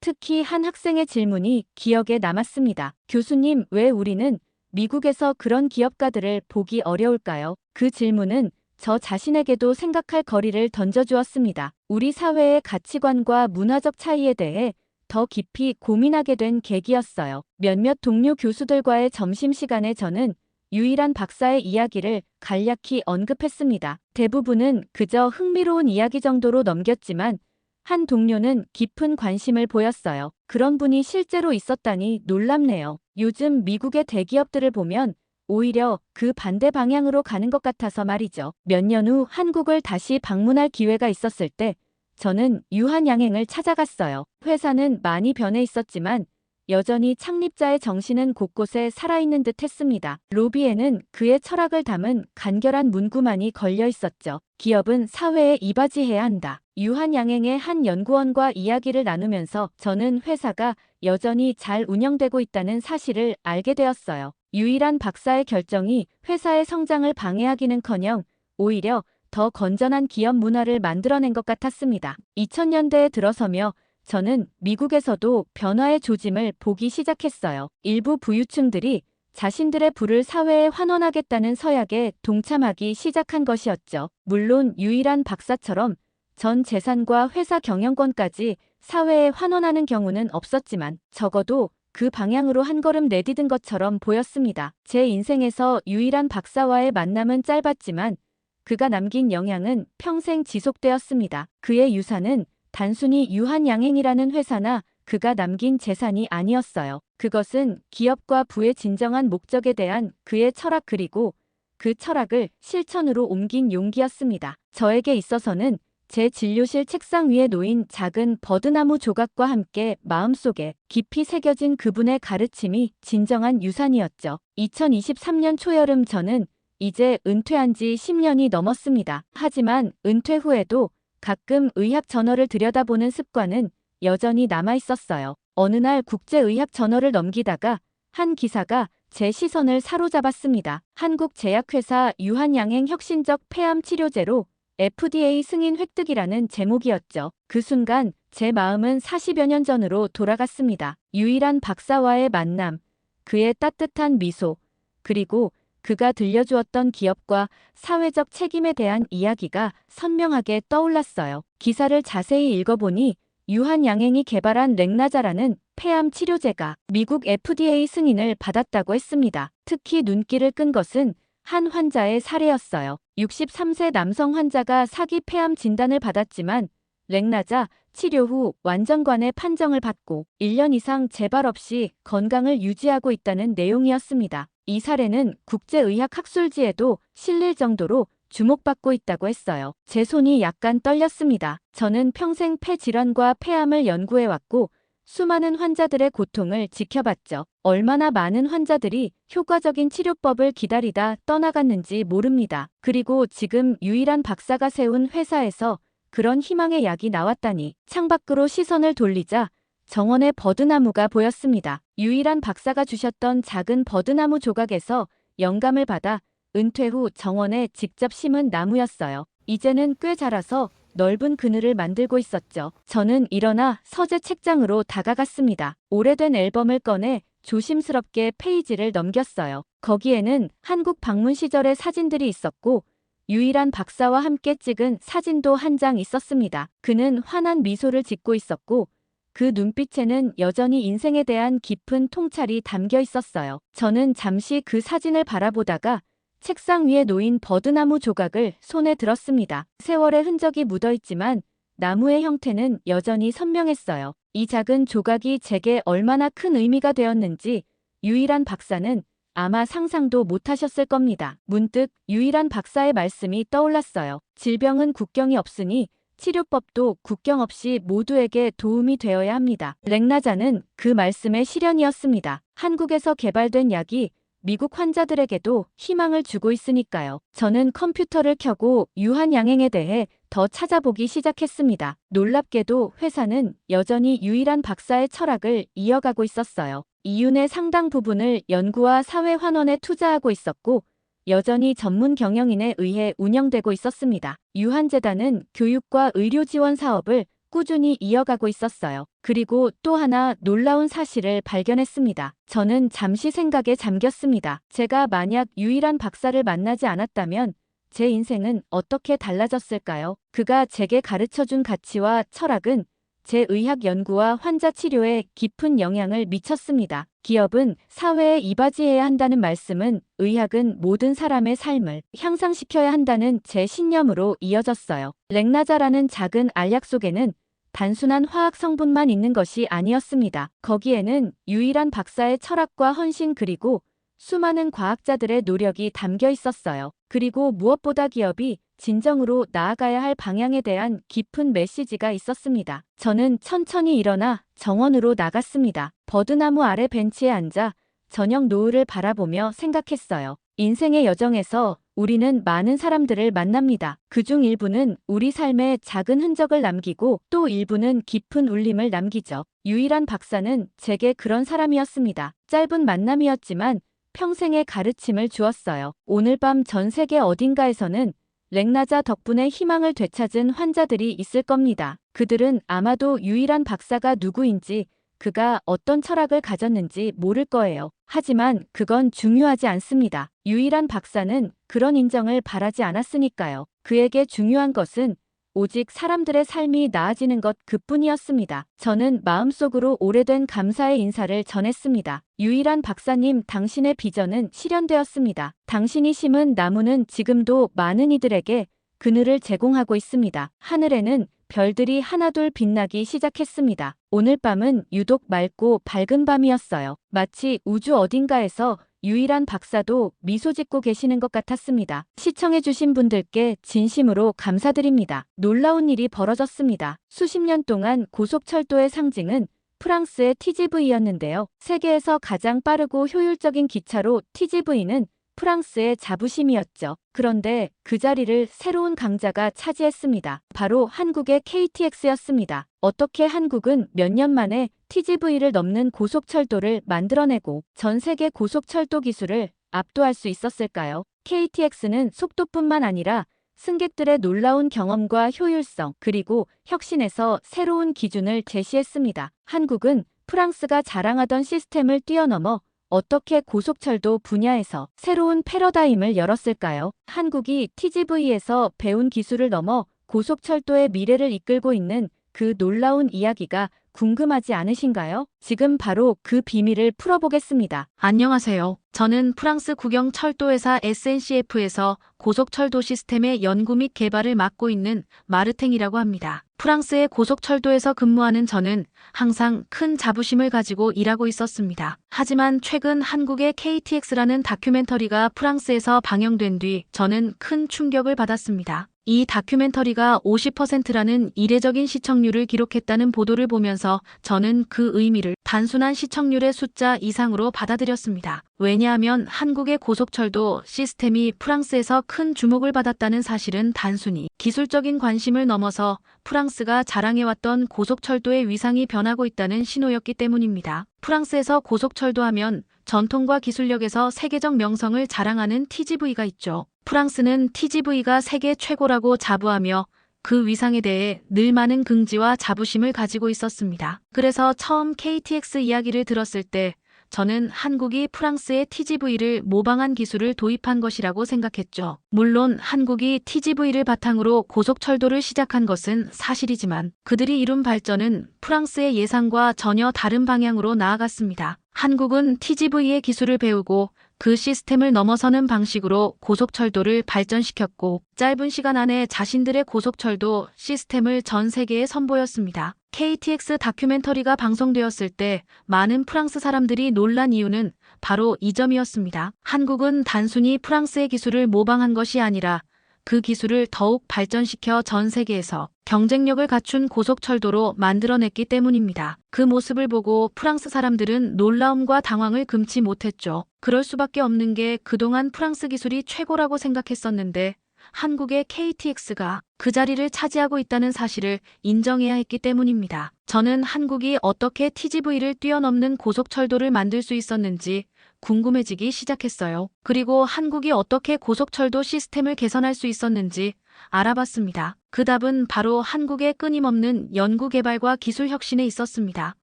특히 한 학생의 질문이 기억에 남았습니다. 교수님, 왜 우리는 미국에서 그런 기업가들을 보기 어려울까요? 그 질문은 저 자신에게도 생각할 거리를 던져주었습니다. 우리 사회의 가치관과 문화적 차이에 대해 더 깊이 고민하게 된 계기였어요. 몇몇 동료 교수들과의 점심시간에 저는 유일한 박사의 이야기를 간략히 언급했습니다. 대부분은 그저 흥미로운 이야기 정도로 넘겼지만 한 동료는 깊은 관심을 보였어요. 그런 분이 실제로 있었다니 놀랍네요. 요즘 미국의 대기업들을 보면 오히려 그 반대 방향으로 가는 것 같아서 말이죠. 몇 년 후 한국을 다시 방문할 기회가 있었을 때 저는 유한양행을 찾아갔어요. 회사는 많이 변해 있었지만 여전히 창립자의 정신은 곳곳에 살아있는 듯 했습니다. 로비에는 그의 철학을 담은 간결한 문구만이 걸려 있었죠. 기업은 사회에 이바지해야 한다. 유한양행의 한 연구원과 이야기를 나누면서 저는 회사가 여전히 잘 운영되고 있다는 사실을 알게 되었어요. 유일한 박사의 결정이 회사의 성장을 방해하기는커녕 오히려 더 건전한 기업 문화를 만들어낸 것 같았습니다. 2000년대에 들어서며 저는 미국에서도 변화의 조짐을 보기 시작했어요. 일부 부유층들이 자신들의 부를 사회에 환원하겠다는 서약에 동참하기 시작한 것이었죠. 물론 유일한 박사처럼 전 재산과 회사 경영권까지 사회에 환원하는 경우는 없었지만 적어도 그 방향으로 한 걸음 내디딘 것처럼 보였습니다. 제 인생에서 유일한 박사와의 만남은 짧았지만 그가 남긴 영향은 평생 지속되었습니다. 그의 유산은 단순히 유한양행이라는 회사나 그가 남긴 재산이 아니었어요. 그것은 기업과 부의 진정한 목적에 대한 그의 철학 그리고 그 철학을 실천으로 옮긴 용기였습니다. 저에게 있어서는 제 진료실 책상 위에 놓인 작은 버드나무 조각과 함께 마음속에 깊이 새겨진 그분의 가르침이 진정한 유산이었죠. 2023년 초여름 저는 이제 은퇴한 지 10년이 넘었습니다. 하지만 은퇴 후에도 가끔 의학 저널을 들여다보는 습관은 여전히 남아 있었어요. 어느 날 국제의학 저널을 넘기다가 한 기사가 제 시선을 사로잡았습니다. 한국 제약회사 유한양행 혁신적 폐암 치료제로 FDA 승인 획득이라는 제목이었죠. 그 순간 제 마음은 40여 년 전으로 돌아갔습니다. 유일한 박사와의 만남, 그의 따뜻한 미소, 그리고 그가 들려주었던 기업과 사회적 책임에 대한 이야기가 선명하게 떠올랐어요. 기사를 자세히 읽어보니 유한양행이 개발한 렉나자라는 폐암 치료제가 미국 FDA 승인을 받았다고 했습니다. 특히 눈길을 끈 것은 한 환자의 사례였어요. 63세 남성 환자가 사기 폐암 진단을 받았지만 렉나자 치료 후 완전관의 판정을 받고 1년 이상 재발 없이 건강을 유지하고 있다는 내용이었습니다. 이 사례는 국제의학학술지에도 실릴 정도로 주목받고 있다고 했어요. 제 손이 약간 떨렸습니다. 저는 평생 폐 질환과 폐암을 연구해왔고 수많은 환자들의 고통을 지켜봤죠. 얼마나 많은 환자들이 효과적인 치료법을 기다리다 떠나갔는지 모릅니다. 그리고 지금 유일한 박사가 세운 회사에서 그런 희망의 약이 나왔다니. 창밖으로 시선을 돌리자 정원의 버드나무가 보였습니다. 유일한 박사가 주셨던 작은 버드나무 조각에서 영감을 받아 은퇴 후 정원에 직접 심은 나무였어요. 이제는 꽤 자라서 넓은 그늘을 만들고 있었죠. 저는 일어나 서재 책장으로 다가갔습니다. 오래된 앨범을 꺼내 조심스럽게 페이지를 넘겼어요. 거기에는 한국 방문 시절의 사진들이 있었고 유일한 박사와 함께 찍은 사진도 한 장 있었습니다. 그는 환한 미소를 짓고 있었고 그 눈빛에는 여전히 인생에 대한 깊은 통찰이 담겨 있었어요. 저는 잠시 그 사진을 바라보다가 책상 위에 놓인 버드나무 조각을 손에 들었습니다. 세월의 흔적이 묻어있지만 나무의 형태는 여전히 선명했어요. 이 작은 조각이 제게 얼마나 큰 의미가 되었는지 유일한 박사는 아마 상상도 못하셨을 겁니다. 문득 유일한 박사의 말씀이 떠올랐어요. 질병은 국경이 없으니 치료법도 국경 없이 모두에게 도움이 되어야 합니다. 렉나자는 그 말씀의 실현이었습니다. 한국에서 개발된 약이 미국 환자들에게도 희망을 주고 있으니까요. 저는 컴퓨터를 켜고 유한양행에 대해 더 찾아보기 시작했습니다. 놀랍게도 회사는 여전히 유일한 박사의 철학을 이어가고 있었어요. 이윤의 상당 부분을 연구와 사회 환원에 투자하고 있었고 여전히 전문 경영인에 의해 운영되고 있었습니다. 유한재단은 교육과 의료 지원 사업을 꾸준히 이어가고 있었어요. 그리고 또 하나 놀라운 사실을 발견했습니다. 저는 잠시 생각에 잠겼습니다. 제가 만약 유일한 박사를 만나지 않았다면 제 인생은 어떻게 달라졌을까요? 그가 제게 가르쳐준 가치와 철학은 제 의학 연구와 환자 치료에 깊은 영향을 미쳤습니다. 기업은 사회에 이바지해야 한다는 말씀은 의학은 모든 사람의 삶을 향상시켜야 한다는 제 신념으로 이어졌어요. 렉나자라는 작은 알약 속에는 단순한 화학 성분만 있는 것이 아니었습니다. 거기에는 유일한 박사의 철학과 헌신 그리고 수많은 과학자들의 노력이 담겨 있었어요. 그리고 무엇보다 기업이 진정으로 나아가야 할 방향에 대한 깊은 메시지가 있었습니다. 저는 천천히 일어나 정원으로 나갔습니다. 버드나무 아래 벤치에 앉아 저녁 노을을 바라보며 생각했어요. 인생의 여정에서 우리는 많은 사람들을 만납니다. 그중 일부는 우리 삶에 작은 흔적을 남기고 또 일부는 깊은 울림을 남기죠. 유일한 박사는 제게 그런 사람이었습니다. 짧은 만남이었지만 평생의 가르침을 주었어요. 오늘 밤 전 세계 어딘가에서는 렉나자 덕분에 희망을 되찾은 환자들이 있을 겁니다. 그들은 아마도 유일한 박사가 누구인지, 그가 어떤 철학을 가졌는지 모를 거예요. 하지만 그건 중요하지 않습니다. 유일한 박사는 그런 인정을 바라지 않았으니까요. 그에게 중요한 것은 오직 사람들의 삶이 나아지는 것 그뿐이었습니다. 저는 마음속으로 오래된 감사의 인사를 전했습니다. 유일한 박사님, 당신의 비전은 실현되었습니다. 당신이 심은 나무는 지금도 많은 이들에게 그늘을 제공하고 있습니다. 하늘에는 별들이 하나둘 빛나기 시작했습니다. 오늘 밤은 유독 맑고 밝은 밤이었어요. 마치 우주 어딘가에서 유일한 박사도 미소 짓고 계시는 것 같았습니다. 시청해주신 분들께 진심으로 감사드립니다. 놀라운 일이 벌어졌습니다. 수십 년 동안 고속철도의 상징은 프랑스의 TGV였는데요. 세계에서 가장 빠르고 효율적인 기차로 TGV는 프랑스의 자부심이었죠. 그런데 그 자리를 새로운 강자가 차지했습니다. 바로 한국의 KTX였습니다. 어떻게 한국은 몇 년 만에 TGV를 넘는 고속철도를 만들어내고 전 세계 고속철도 기술을 압도할 수 있었을까요? KTX는 속도뿐만 아니라 승객들의 놀라운 경험과 효율성 그리고 혁신에서 새로운 기준을 제시했습니다. 한국은 프랑스가 자랑하던 시스템을 뛰어넘어 어떻게 고속철도 분야에서 새로운 패러다임을 열었을까요? 한국이 TGV에서 배운 기술을 넘어 고속철도의 미래를 이끌고 있는 그 놀라운 이야기가 궁금하지 않으신가요? 지금 바로 그 비밀을 풀어보겠습니다. 안녕하세요. 저는 프랑스 국영 철도회사 SNCF에서 고속철도 시스템의 연구 및 개발을 맡고 있는 마르탱이라고 합니다. 프랑스의 고속철도에서 근무하는 저는 항상 큰 자부심을 가지고 일하고 있었습니다. 하지만 최근 한국의 KTX라는 다큐멘터리가 프랑스에서 방영된 뒤 저는 큰 충격을 받았습니다. 이 다큐멘터리가 50%라는 이례적인 시청률을 기록했다는 보도를 보면서 저는 그 의미를 단순한 시청률의 숫자 이상으로 받아들였습니다. 왜냐하면 한국의 고속철도 시스템이 프랑스에서 큰 주목을 받았다는 사실은 단순히 기술적인 관심을 넘어서 프랑스가 자랑해왔던 고속철도의 위상이 변하고 있다는 신호였기 때문입니다. 프랑스에서 고속철도 하면 전통과 기술력에서 세계적 명성을 자랑하는 TGV가 있죠. 프랑스는 TGV가 세계 최고라고 자부하며 그 위상에 대해 늘 많은 긍지와 자부심을 가지고 있었습니다. 그래서 처음 KTX 이야기를 들었을 때 저는 한국이 프랑스의 TGV를 모방한 기술을 도입한 것이라고 생각했죠. 물론 한국이 TGV를 바탕으로 고속철도를 시작한 것은 사실이지만 그들이 이룬 발전은 프랑스의 예상과 전혀 다른 방향으로 나아갔습니다. 한국은 TGV의 기술을 배우고 그 시스템을 넘어서는 방식으로 고속철도를 발전시켰고 짧은 시간 안에 자신들의 고속철도 시스템을 전 세계에 선보였습니다. KTX 다큐멘터리가 방송되었을 때 많은 프랑스 사람들이 놀란 이유는 바로 이 점이었습니다. 한국은 단순히 프랑스의 기술을 모방한 것이 아니라 그 기술을 더욱 발전시켜 전 세계에서 경쟁력을 갖춘 고속철도로 만들어냈기 때문입니다. 그 모습을 보고 프랑스 사람들은 놀라움과 당황을 금치 못했죠. 그럴 수밖에 없는 게 그동안 프랑스 기술이 최고라고 생각했었는데 한국의 KTX가 그 자리를 차지하고 있다는 사실을 인정해야 했기 때문입니다. 저는 한국이 어떻게 TGV를 뛰어넘는 고속철도를 만들 수 있었는지 궁금해지기 시작했어요. 그리고 한국이 어떻게 고속철도 시스템을 개선할 수 있었는지 알아봤습니다. 그 답은 바로 한국의 끊임없는 연구 개발과 기술 혁신에 있었습니다.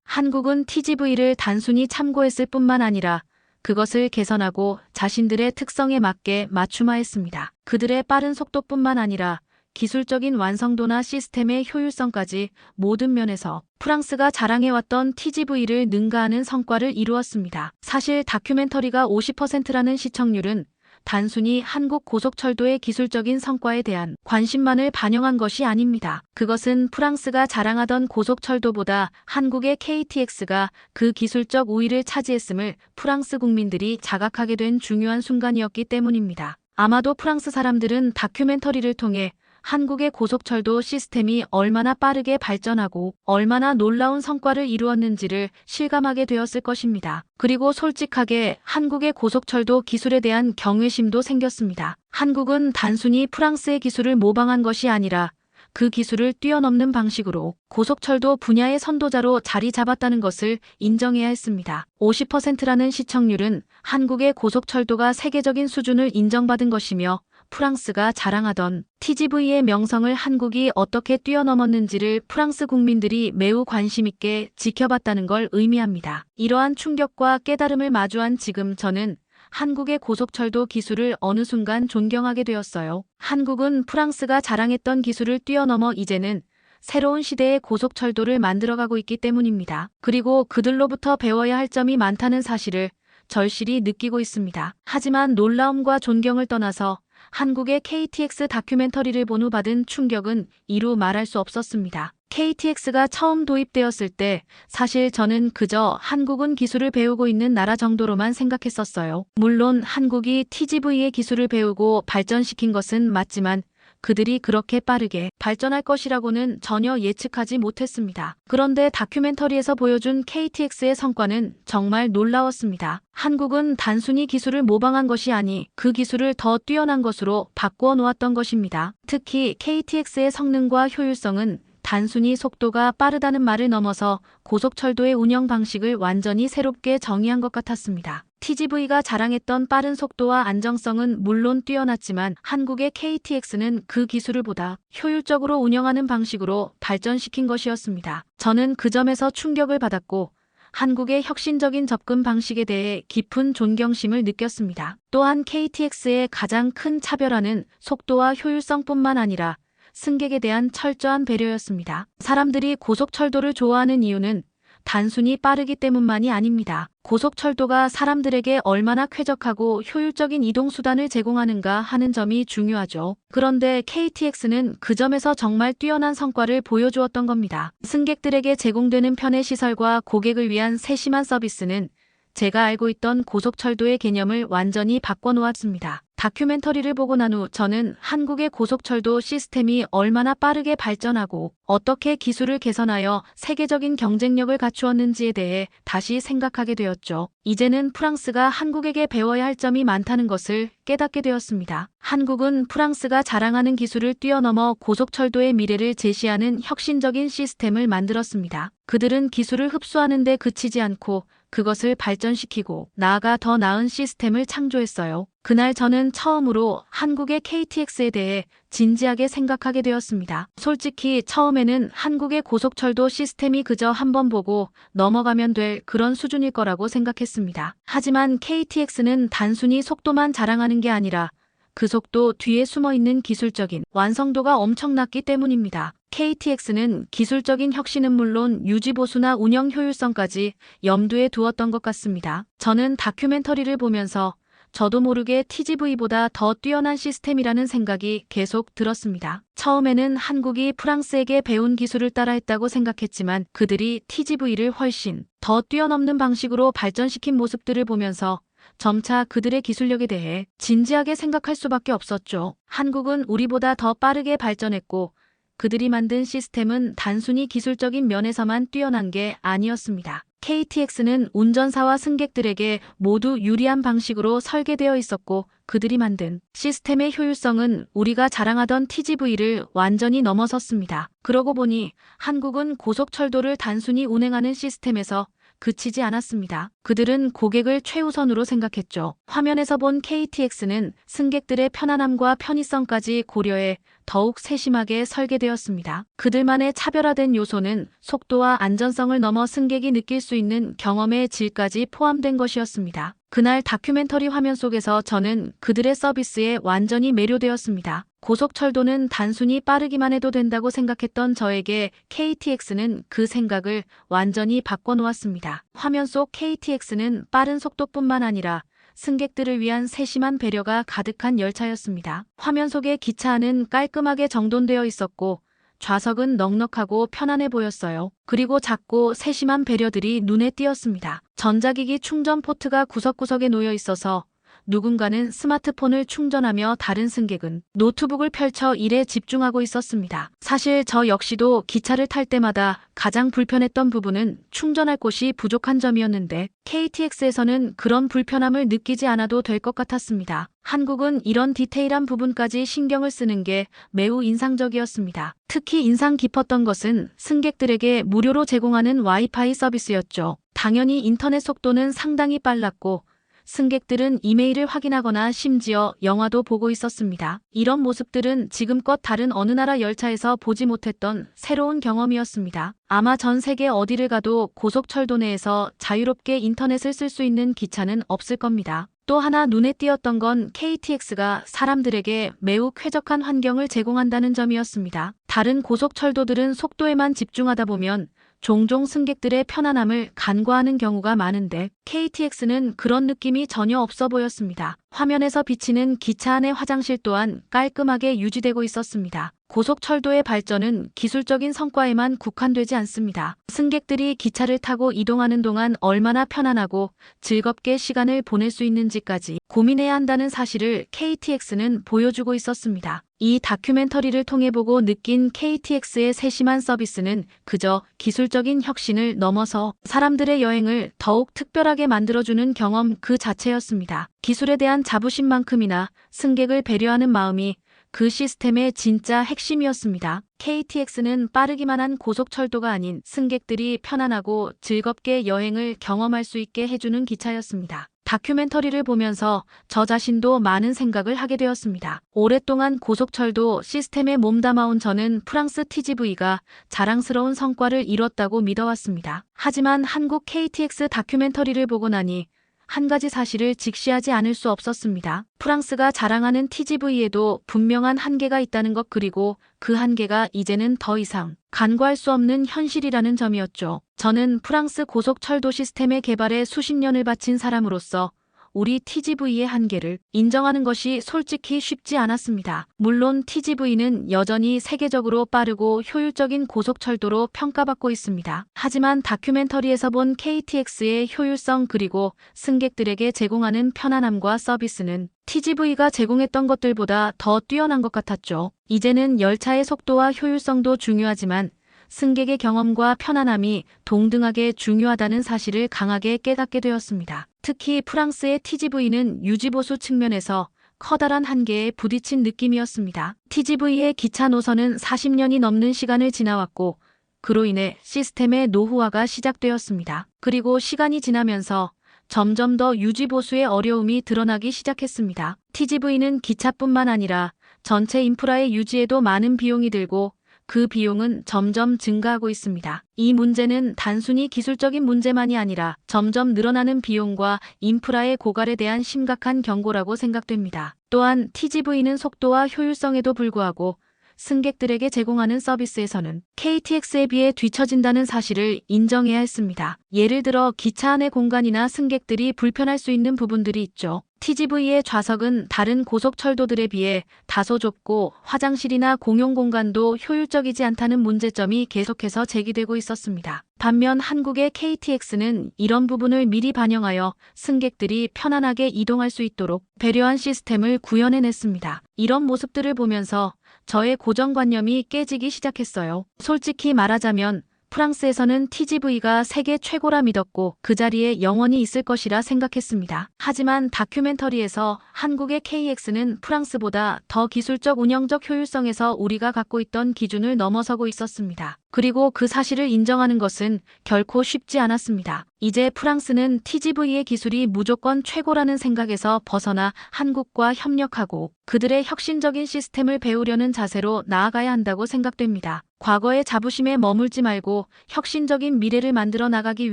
한국은 TGV를 단순히 참고했을 뿐만 아니라 그것을 개선하고 자신들의 특성에 맞게 맞춤화했습니다. 그들의 빠른 속도뿐만 아니라 기술적인 완성도나 시스템의 효율성까지 모든 면에서 프랑스가 자랑해왔던 TGV를 능가하는 성과를 이루었습니다. 사실 다큐멘터리가 50%라는 시청률은 단순히 한국 고속철도의 기술적인 성과에 대한 관심만을 반영한 것이 아닙니다. 그것은 프랑스가 자랑하던 고속철도보다 한국의 KTX가 그 기술적 우위를 차지했음을 프랑스 국민들이 자각하게 된 중요한 순간이었기 때문입니다. 아마도 프랑스 사람들은 다큐멘터리를 통해 한국의 고속철도 시스템이 얼마나 빠르게 발전하고 얼마나 놀라운 성과를 이루었는지를 실감하게 되었을 것입니다. 그리고 솔직하게 한국의 고속철도 기술에 대한 경외심도 생겼습니다. 한국은 단순히 프랑스의 기술을 모방한 것이 아니라 그 기술을 뛰어넘는 방식으로 고속철도 분야의 선도자로 자리 잡았다는 것을 인정해야 했습니다. 50%라는 시청률은 한국의 고속철도가 세계적인 수준을 인정받은 것이며 프랑스가 자랑하던 TGV의 명성을 한국이 어떻게 뛰어넘었는지를 프랑스 국민들이 매우 관심 있게 지켜봤다는 걸 의미합니다. 이러한 충격과 깨달음을 마주한 지금 저는 한국의 고속철도 기술을 어느 순간 존경하게 되었어요. 한국은 프랑스가 자랑했던 기술을 뛰어넘어 이제는 새로운 시대의 고속철도를 만들어가고 있기 때문입니다. 그리고 그들로부터 배워야 할 점이 많다는 사실을 절실히 느끼고 있습니다. 하지만 놀라움과 존경을 떠나서 한국의 KTX 다큐멘터리를 본 후 받은 충격은 이루 말할 수 없었습니다. KTX가 처음 도입되었을 때 사실 저는 그저 한국은 기술을 배우고 있는 나라 정도로만 생각했었어요. 물론 한국이 TGV의 기술을 배우고 발전시킨 것은 맞지만 그들이 그렇게 빠르게 발전할 것이라고는 전혀 예측하지 못했습니다. 그런데 다큐멘터리에서 보여준 KTX의 성과는 정말 놀라웠습니다. 한국은 단순히 기술을 모방한 것이 아니 그 기술을 더 뛰어난 것으로 바꾸어 놓았던 것입니다. 특히 KTX의 성능과 효율성은 단순히 속도가 빠르다는 말을 넘어서 고속철도의 운영 방식을 완전히 새롭게 정의한 것 같았습니다. TGV가 자랑했던 빠른 속도와 안정성은 물론 뛰어났지만 한국의 KTX는 그 기술을 보다 효율적으로 운영하는 방식으로 발전시킨 것이었습니다. 저는 그 점에서 충격을 받았고 한국의 혁신적인 접근 방식에 대해 깊은 존경심을 느꼈습니다. 또한 KTX의 가장 큰 차별화는 속도와 효율성뿐만 아니라 승객에 대한 철저한 배려였습니다. 사람들이 고속철도를 좋아하는 이유는 단순히 빠르기 때문만이 아닙니다. 고속철도가 사람들에게 얼마나 쾌적하고 효율적인 이동수단을 제공하는가 하는 점이 중요하죠. 그런데 KTX는 그 점에서 정말 뛰어난 성과를 보여주었던 겁니다. 승객들에게 제공되는 편의시설과 고객을 위한 세심한 서비스는 제가 알고 있던 고속철도의 개념을 완전히 바꿔놓았습니다. 다큐멘터리를 보고 난 후 저는 한국의 고속철도 시스템이 얼마나 빠르게 발전하고 어떻게 기술을 개선하여 세계적인 경쟁력을 갖추었는지에 대해 다시 생각하게 되었죠. 이제는 프랑스가 한국에게 배워야 할 점이 많다는 것을 깨닫게 되었습니다. 한국은 프랑스가 자랑하는 기술을 뛰어넘어 고속철도의 미래를 제시하는 혁신적인 시스템을 만들었습니다. 그들은 기술을 흡수하는 데 그치지 않고 그것을 발전시키고 나아가 더 나은 시스템을 창조했어요. 그날 저는 처음으로 한국의 KTX에 대해 진지하게 생각하게 되었습니다. 솔직히 처음에는 한국의 고속철도 시스템이 그저 한번 보고 넘어가면 될 그런 수준일 거라고 생각했습니다. 하지만 KTX는 단순히 속도만 자랑하는 게 아니라 그 속도 뒤에 숨어있는 기술적인 완성도가 엄청났기 때문입니다. KTX는 기술적인 혁신은 물론 유지보수나 운영 효율성까지 염두에 두었던 것 같습니다. 저는 다큐멘터리를 보면서 저도 모르게 TGV보다 더 뛰어난 시스템이라는 생각이 계속 들었습니다. 처음에는 한국이 프랑스에게 배운 기술을 따라했다고 생각했지만 그들이 TGV를 훨씬 더 뛰어넘는 방식으로 발전시킨 모습들을 보면서 점차 그들의 기술력에 대해 진지하게 생각할 수밖에 없었죠. 한국은 우리보다 더 빠르게 발전했고 그들이 만든 시스템은 단순히 기술적인 면에서만 뛰어난 게 아니었습니다. KTX는 운전사와 승객들에게 모두 유리한 방식으로 설계되어 있었고 그들이 만든 시스템의 효율성은 우리가 자랑하던 TGV를 완전히 넘어섰습니다. 그러고 보니 한국은 고속철도를 단순히 운행하는 시스템에서 그치지 않았습니다. 그들은 고객을 최우선으로 생각했죠. 화면에서 본 KTX는 승객들의 편안함과 편의성까지 고려해 더욱 세심하게 설계되었습니다. 그들만의 차별화된 요소는 속도와 안전성을 넘어 승객이 느낄 수 있는 경험의 질까지 포함된 것이었습니다. 그날 다큐멘터리 화면 속에서 저는 그들의 서비스에 완전히 매료되었습니다. 고속철도는 단순히 빠르기만 해도 된다고 생각했던 저에게 KTX는 그 생각을 완전히 바꿔놓았습니다. 화면 속 KTX는 빠른 속도뿐만 아니라 승객들을 위한 세심한 배려가 가득한 열차였습니다. 화면 속의 기차 안은 깔끔하게 정돈되어 있었고 좌석은 넉넉하고 편안해 보였어요. 그리고 작고 세심한 배려들이 눈에 띄었습니다. 전자기기 충전 포트가 구석구석에 놓여 있어서 누군가는 스마트폰을 충전하며 다른 승객은 노트북을 펼쳐 일에 집중하고 있었습니다. 사실 저 역시도 기차를 탈 때마다 가장 불편했던 부분은 충전할 곳이 부족한 점이었는데 KTX에서는 그런 불편함을 느끼지 않아도 될 것 같았습니다. 한국은 이런 디테일한 부분까지 신경을 쓰는 게 매우 인상적이었습니다. 특히 인상 깊었던 것은 승객들에게 무료로 제공하는 와이파이 서비스였죠. 당연히 인터넷 속도는 상당히 빨랐고 승객들은 이메일을 확인하거나 심지어 영화도 보고 있었습니다. 이런 모습들은 지금껏 다른 어느 나라 열차에서 보지 못했던 새로운 경험이었습니다. 아마 전 세계 어디를 가도 고속철도 내에서 자유롭게 인터넷을 쓸 수 있는 기차는 없을 겁니다. 또 하나 눈에 띄었던 건 KTX가 사람들에게 매우 쾌적한 환경을 제공한다는 점이었습니다. 다른 고속철도들은 속도에만 집중하다 보면 종종 승객들의 편안함을 간과하는 경우가 많은데 KTX는 그런 느낌이 전혀 없어 보였습니다. 화면에서 비치는 기차 안의 화장실 또한 깔끔하게 유지되고 있었습니다. 고속철도의 발전은 기술적인 성과에만 국한되지 않습니다. 승객들이 기차를 타고 이동하는 동안 얼마나 편안하고 즐겁게 시간을 보낼 수 있는지까지 고민해야 한다는 사실을 KTX는 보여주고 있었습니다. 이 다큐멘터리를 통해 보고 느낀 KTX의 세심한 서비스는 그저 기술적인 혁신을 넘어서 사람들의 여행을 더욱 특별하게 만들어주는 경험 그 자체였습니다. 기술에 대한 자부심만큼이나 승객을 배려하는 마음이 그 시스템의 진짜 핵심이었습니다. KTX는 빠르기만 한 고속철도가 아닌 승객들이 편안하고 즐겁게 여행을 경험할 수 있게 해주는 기차였습니다. 다큐멘터리를 보면서 저 자신도 많은 생각을 하게 되었습니다. 오랫동안 고속철도 시스템에 몸담아온 저는 프랑스 TGV가 자랑스러운 성과를 이뤘다고 믿어왔습니다. 하지만 한국 KTX 다큐멘터리를 보고 나니 한 가지 사실을 직시하지 않을 수 없었습니다. 프랑스가 자랑하는 TGV에도 분명한 한계가 있다는 것, 그리고 그 한계가 이제는 더 이상 간과할 수 없는 현실이라는 점이었죠. 저는 프랑스 고속철도 시스템의 개발에 수십 년을 바친 사람으로서 우리 TGV의 한계를 인정하는 것이 솔직히 쉽지 않았습니다. 물론 TGV는 여전히 세계적으로 빠르고 효율적인 고속철도로 평가받고 있습니다. 하지만 다큐멘터리에서 본 KTX의 효율성 그리고 승객들에게 제공하는 편안함과 서비스는 TGV가 제공했던 것들보다 더 뛰어난 것 같았죠. 이제는 열차의 속도와 효율성도 중요하지만 승객의 경험과 편안함이 동등하게 중요하다는 사실을 강하게 깨닫게 되었습니다. 특히 프랑스의 TGV는 유지보수 측면에서 커다란 한계에 부딪힌 느낌이었습니다. TGV의 기차 노선은 40년이 넘는 시간을 지나왔고 그로 인해 시스템의 노후화가 시작되었습니다. 그리고 시간이 지나면서 점점 더 유지보수의 어려움이 드러나기 시작했습니다. TGV는 기차뿐만 아니라 전체 인프라의 유지에도 많은 비용이 들고 그 비용은 점점 증가하고 있습니다. 이 문제는 단순히 기술적인 문제만이 아니라 점점 늘어나는 비용과 인프라의 고갈에 대한 심각한 경고라고 생각됩니다. 또한 TGV는 속도와 효율성에도 불구하고 승객들에게 제공하는 서비스에서는 KTX에 비해 뒤처진다는 사실을 인정해야 했습니다. 예를 들어 기차 안의 공간이나 승객들이 불편할 수 있는 부분들이 있죠. TGV의 좌석은 다른 고속철도들에 비해 다소 좁고 화장실이나 공용 공간도 효율적이지 않다는 문제점이 계속해서 제기되고 있었습니다. 반면 한국의 KTX는 이런 부분을 미리 반영하여 승객들이 편안하게 이동할 수 있도록 배려한 시스템을 구현해냈습니다. 이런 모습들을 보면서 저의 고정관념이 깨지기 시작했어요. 솔직히 말하자면 프랑스에서는 TGV가 세계 최고라 믿었고 그 자리에 영원히 있을 것이라 생각했습니다. 하지만 다큐멘터리에서 한국의 KX는 프랑스보다 더 기술적 운영적 효율성에서 우리가 갖고 있던 기준을 넘어서고 있었습니다. 그리고 그 사실을 인정하는 것은 결코 쉽지 않았습니다. 이제 프랑스는 TGV의 기술이 무조건 최고라는 생각에서 벗어나 한국과 협력하고 그들의 혁신적인 시스템을 배우려는 자세로 나아가야 한다고 생각됩니다. 과거의 자부심에 머물지 말고 혁신적인 미래를 만들어 나가기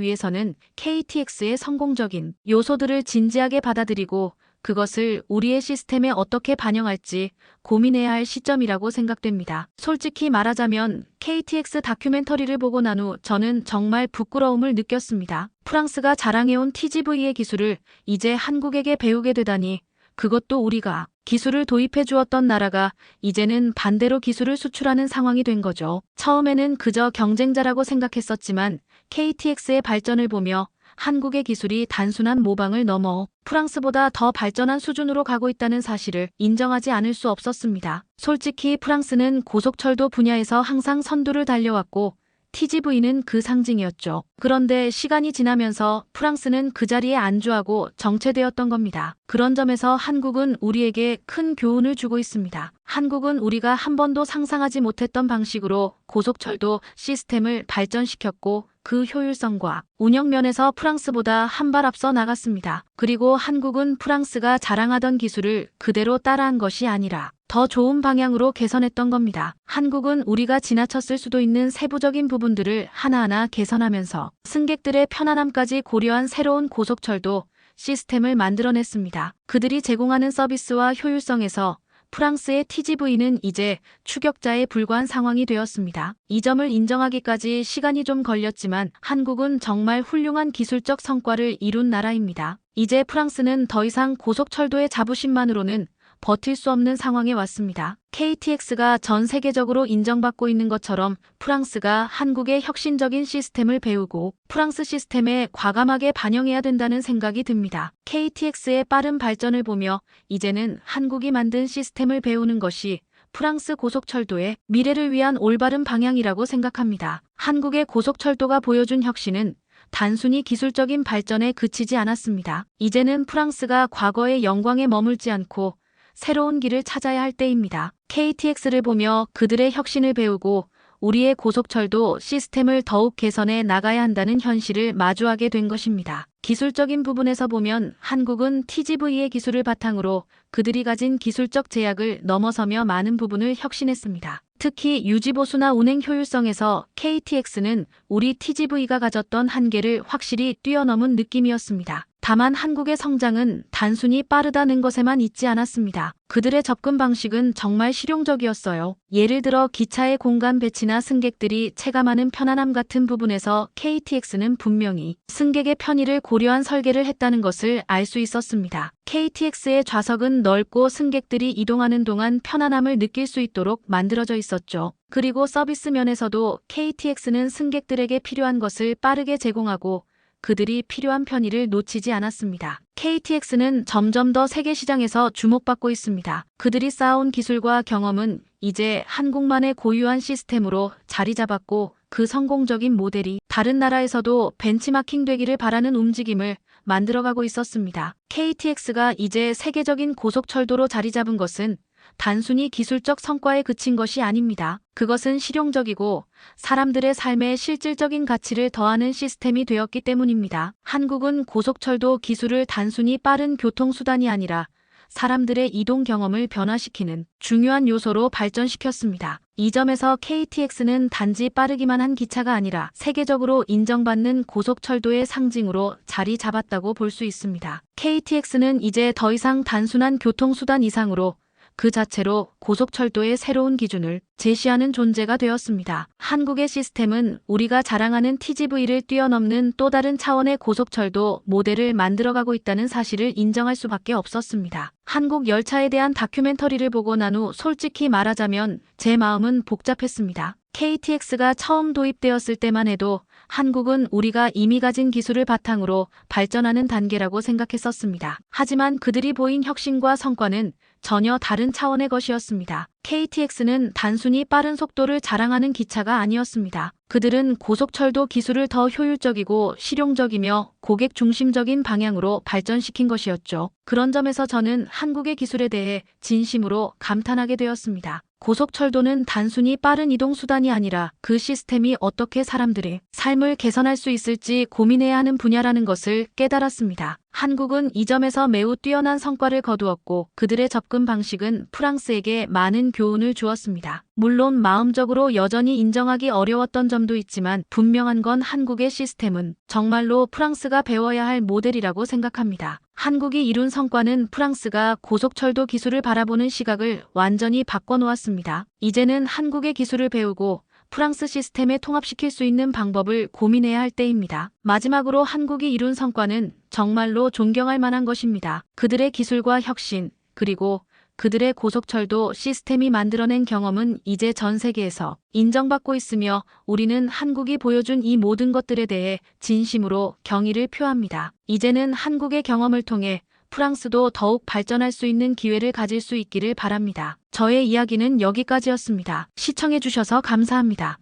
위해서는 KTX의 성공적인 요소들을 진지하게 받아들이고 그것을 우리의 시스템에 어떻게 반영할지 고민해야 할 시점이라고 생각됩니다. 솔직히 말하자면 KTX 다큐멘터리를 보고 난 후 저는 정말 부끄러움을 느꼈습니다. 프랑스가 자랑해온 TGV의 기술을 이제 한국에게 배우게 되다니, 그것도 우리가 기술을 도입해 주었던 나라가 이제는 반대로 기술을 수출하는 상황이 된 거죠. 처음에는 그저 경쟁자라고 생각했었지만 KTX의 발전을 보며 한국의 기술이 단순한 모방을 넘어 프랑스보다 더 발전한 수준으로 가고 있다는 사실을 인정하지 않을 수 없었습니다. 솔직히 프랑스는 고속철도 분야에서 항상 선두를 달려왔고 TGV는 그 상징이었죠. 그런데 시간이 지나면서 프랑스는 그 자리에 안주하고 정체되었던 겁니다. 그런 점에서 한국은 우리에게 큰 교훈을 주고 있습니다. 한국은 우리가 한 번도 상상하지 못했던 방식으로 고속철도 시스템을 발전시켰고 그 효율성과 운영 면에서 프랑스보다 한 발 앞서 나갔습니다. 그리고 한국은 프랑스가 자랑하던 기술을 그대로 따라한 것이 아니라 더 좋은 방향으로 개선했던 겁니다. 한국은 우리가 지나쳤을 수도 있는 세부적인 부분들을 하나하나 개선하면서 승객들의 편안함까지 고려한 새로운 고속철도 시스템을 만들어냈습니다. 그들이 제공하는 서비스와 효율성에서 프랑스의 TGV는 이제 추격자에 불과한 상황이 되었습니다. 이 점을 인정하기까지 시간이 좀 걸렸지만 한국은 정말 훌륭한 기술적 성과를 이룬 나라입니다. 이제 프랑스는 더 이상 고속철도의 자부심만으로는 버틸 수 없는 상황에 왔습니다. KTX가 전 세계적으로 인정받고 있는 것처럼 프랑스가 한국의 혁신적인 시스템을 배우고 프랑스 시스템에 과감하게 반영해야 된다는 생각이 듭니다. KTX의 빠른 발전을 보며 이제는 한국이 만든 시스템을 배우는 것이 프랑스 고속철도의 미래를 위한 올바른 방향이라고 생각합니다. 한국의 고속철도가 보여준 혁신은 단순히 기술적인 발전에 그치지 않았습니다. 이제는 프랑스가 과거의 영광에 머물지 않고 새로운 길을 찾아야 할 때입니다. KTX를 보며 그들의 혁신을 배우고 우리의 고속철도 시스템을 더욱 개선해 나가야 한다는 현실을 마주하게 된 것입니다. 기술적인 부분에서 보면 한국은 TGV의 기술을 바탕으로 그들이 가진 기술적 제약을 넘어서며 많은 부분을 혁신했습니다. 특히 유지보수나 운행 효율성에서 KTX는 우리 TGV가 가졌던 한계를 확실히 뛰어넘은 느낌이었습니다. 다만 한국의 성장은 단순히 빠르다는 것에만 있지 않았습니다. 그들의 접근 방식은 정말 실용적이었어요. 예를 들어 기차의 공간 배치나 승객들이 체감하는 편안함 같은 부분에서 KTX는 분명히 승객의 편의를 고려한 설계를 했다는 것을 알 수 있었습니다. KTX의 좌석은 넓고 승객들이 이동하는 동안 편안함을 느낄 수 있도록 만들어져 있었죠. 그리고 서비스 면에서도 KTX는 승객들에게 필요한 것을 빠르게 제공하고 그들이 필요한 편의를 놓치지 않았습니다. KTX는 점점 더 세계 시장에서 주목받고 있습니다. 그들이 쌓아온 기술과 경험은 이제 한국만의 고유한 시스템으로 자리 잡았고 그 성공적인 모델이 다른 나라에서도 벤치마킹 되기를 바라는 움직임을 만들어가고 있었습니다. KTX가 이제 세계적인 고속철도로 자리 잡은 것은 단순히 기술적 성과에 그친 것이 아닙니다. 그것은 실용적이고 사람들의 삶에 실질적인 가치를 더하는 시스템이 되었기 때문입니다. 한국은 고속철도 기술을 단순히 빠른 교통수단이 아니라 사람들의 이동 경험을 변화시키는 중요한 요소로 발전시켰습니다. 이 점에서 KTX는 단지 빠르기만 한 기차가 아니라 세계적으로 인정받는 고속철도의 상징으로 자리 잡았다고 볼 수 있습니다. KTX는 이제 더 이상 단순한 교통수단 이상으로 그 자체로 고속철도의 새로운 기준을 제시하는 존재가 되었습니다. 한국의 시스템은 우리가 자랑하는 TGV를 뛰어넘는 또 다른 차원의 고속철도 모델을 만들어가고 있다는 사실을 인정할 수밖에 없었습니다. 한국 열차에 대한 다큐멘터리를 보고 난 후 솔직히 말하자면 제 마음은 복잡했습니다. KTX가 처음 도입되었을 때만 해도 한국은 우리가 이미 가진 기술을 바탕으로 발전하는 단계라고 생각했었습니다. 하지만 그들이 보인 혁신과 성과는 전혀 다른 차원의 것이었습니다. KTX는 단순히 빠른 속도를 자랑하는 기차가 아니었습니다. 그들은 고속철도 기술을 더 효율적이고 실용적이며 고객 중심적인 방향으로 발전시킨 것이었죠. 그런 점에서 저는 한국의 기술에 대해 진심으로 감탄하게 되었습니다. 고속철도는 단순히 빠른 이동 수단이 아니라 그 시스템이 어떻게 사람들의 삶을 개선할 수 있을지 고민해야 하는 분야라는 것을 깨달았습니다. 한국은 이 점에서 매우 뛰어난 성과를 거두었고 그들의 접근 방식은 프랑스에게 많은 교훈을 주었습니다. 물론 마음적으로 여전히 인정하기 어려웠던 점도 있지만 분명한 건 한국의 시스템은 정말로 프랑스가 배워야 할 모델이라고 생각합니다. 한국이 이룬 성과는 프랑스가 고속철도 기술을 바라보는 시각을 완전히 바꿔놓았습니다. 이제는 한국의 기술을 배우고 프랑스 시스템에 통합시킬 수 있는 방법을 고민해야 할 때입니다. 마지막으로 한국이 이룬 성과는 정말로 존경할 만한 것입니다. 그들의 기술과 혁신, 그리고 그들의 고속철도 시스템이 만들어낸 경험은 이제 전 세계에서 인정받고 있으며 우리는 한국이 보여준 이 모든 것들에 대해 진심으로 경의를 표합니다. 이제는 한국의 경험을 통해 프랑스도 더욱 발전할 수 있는 기회를 가질 수 있기를 바랍니다. 저의 이야기는 여기까지였습니다. 시청해주셔서 감사합니다.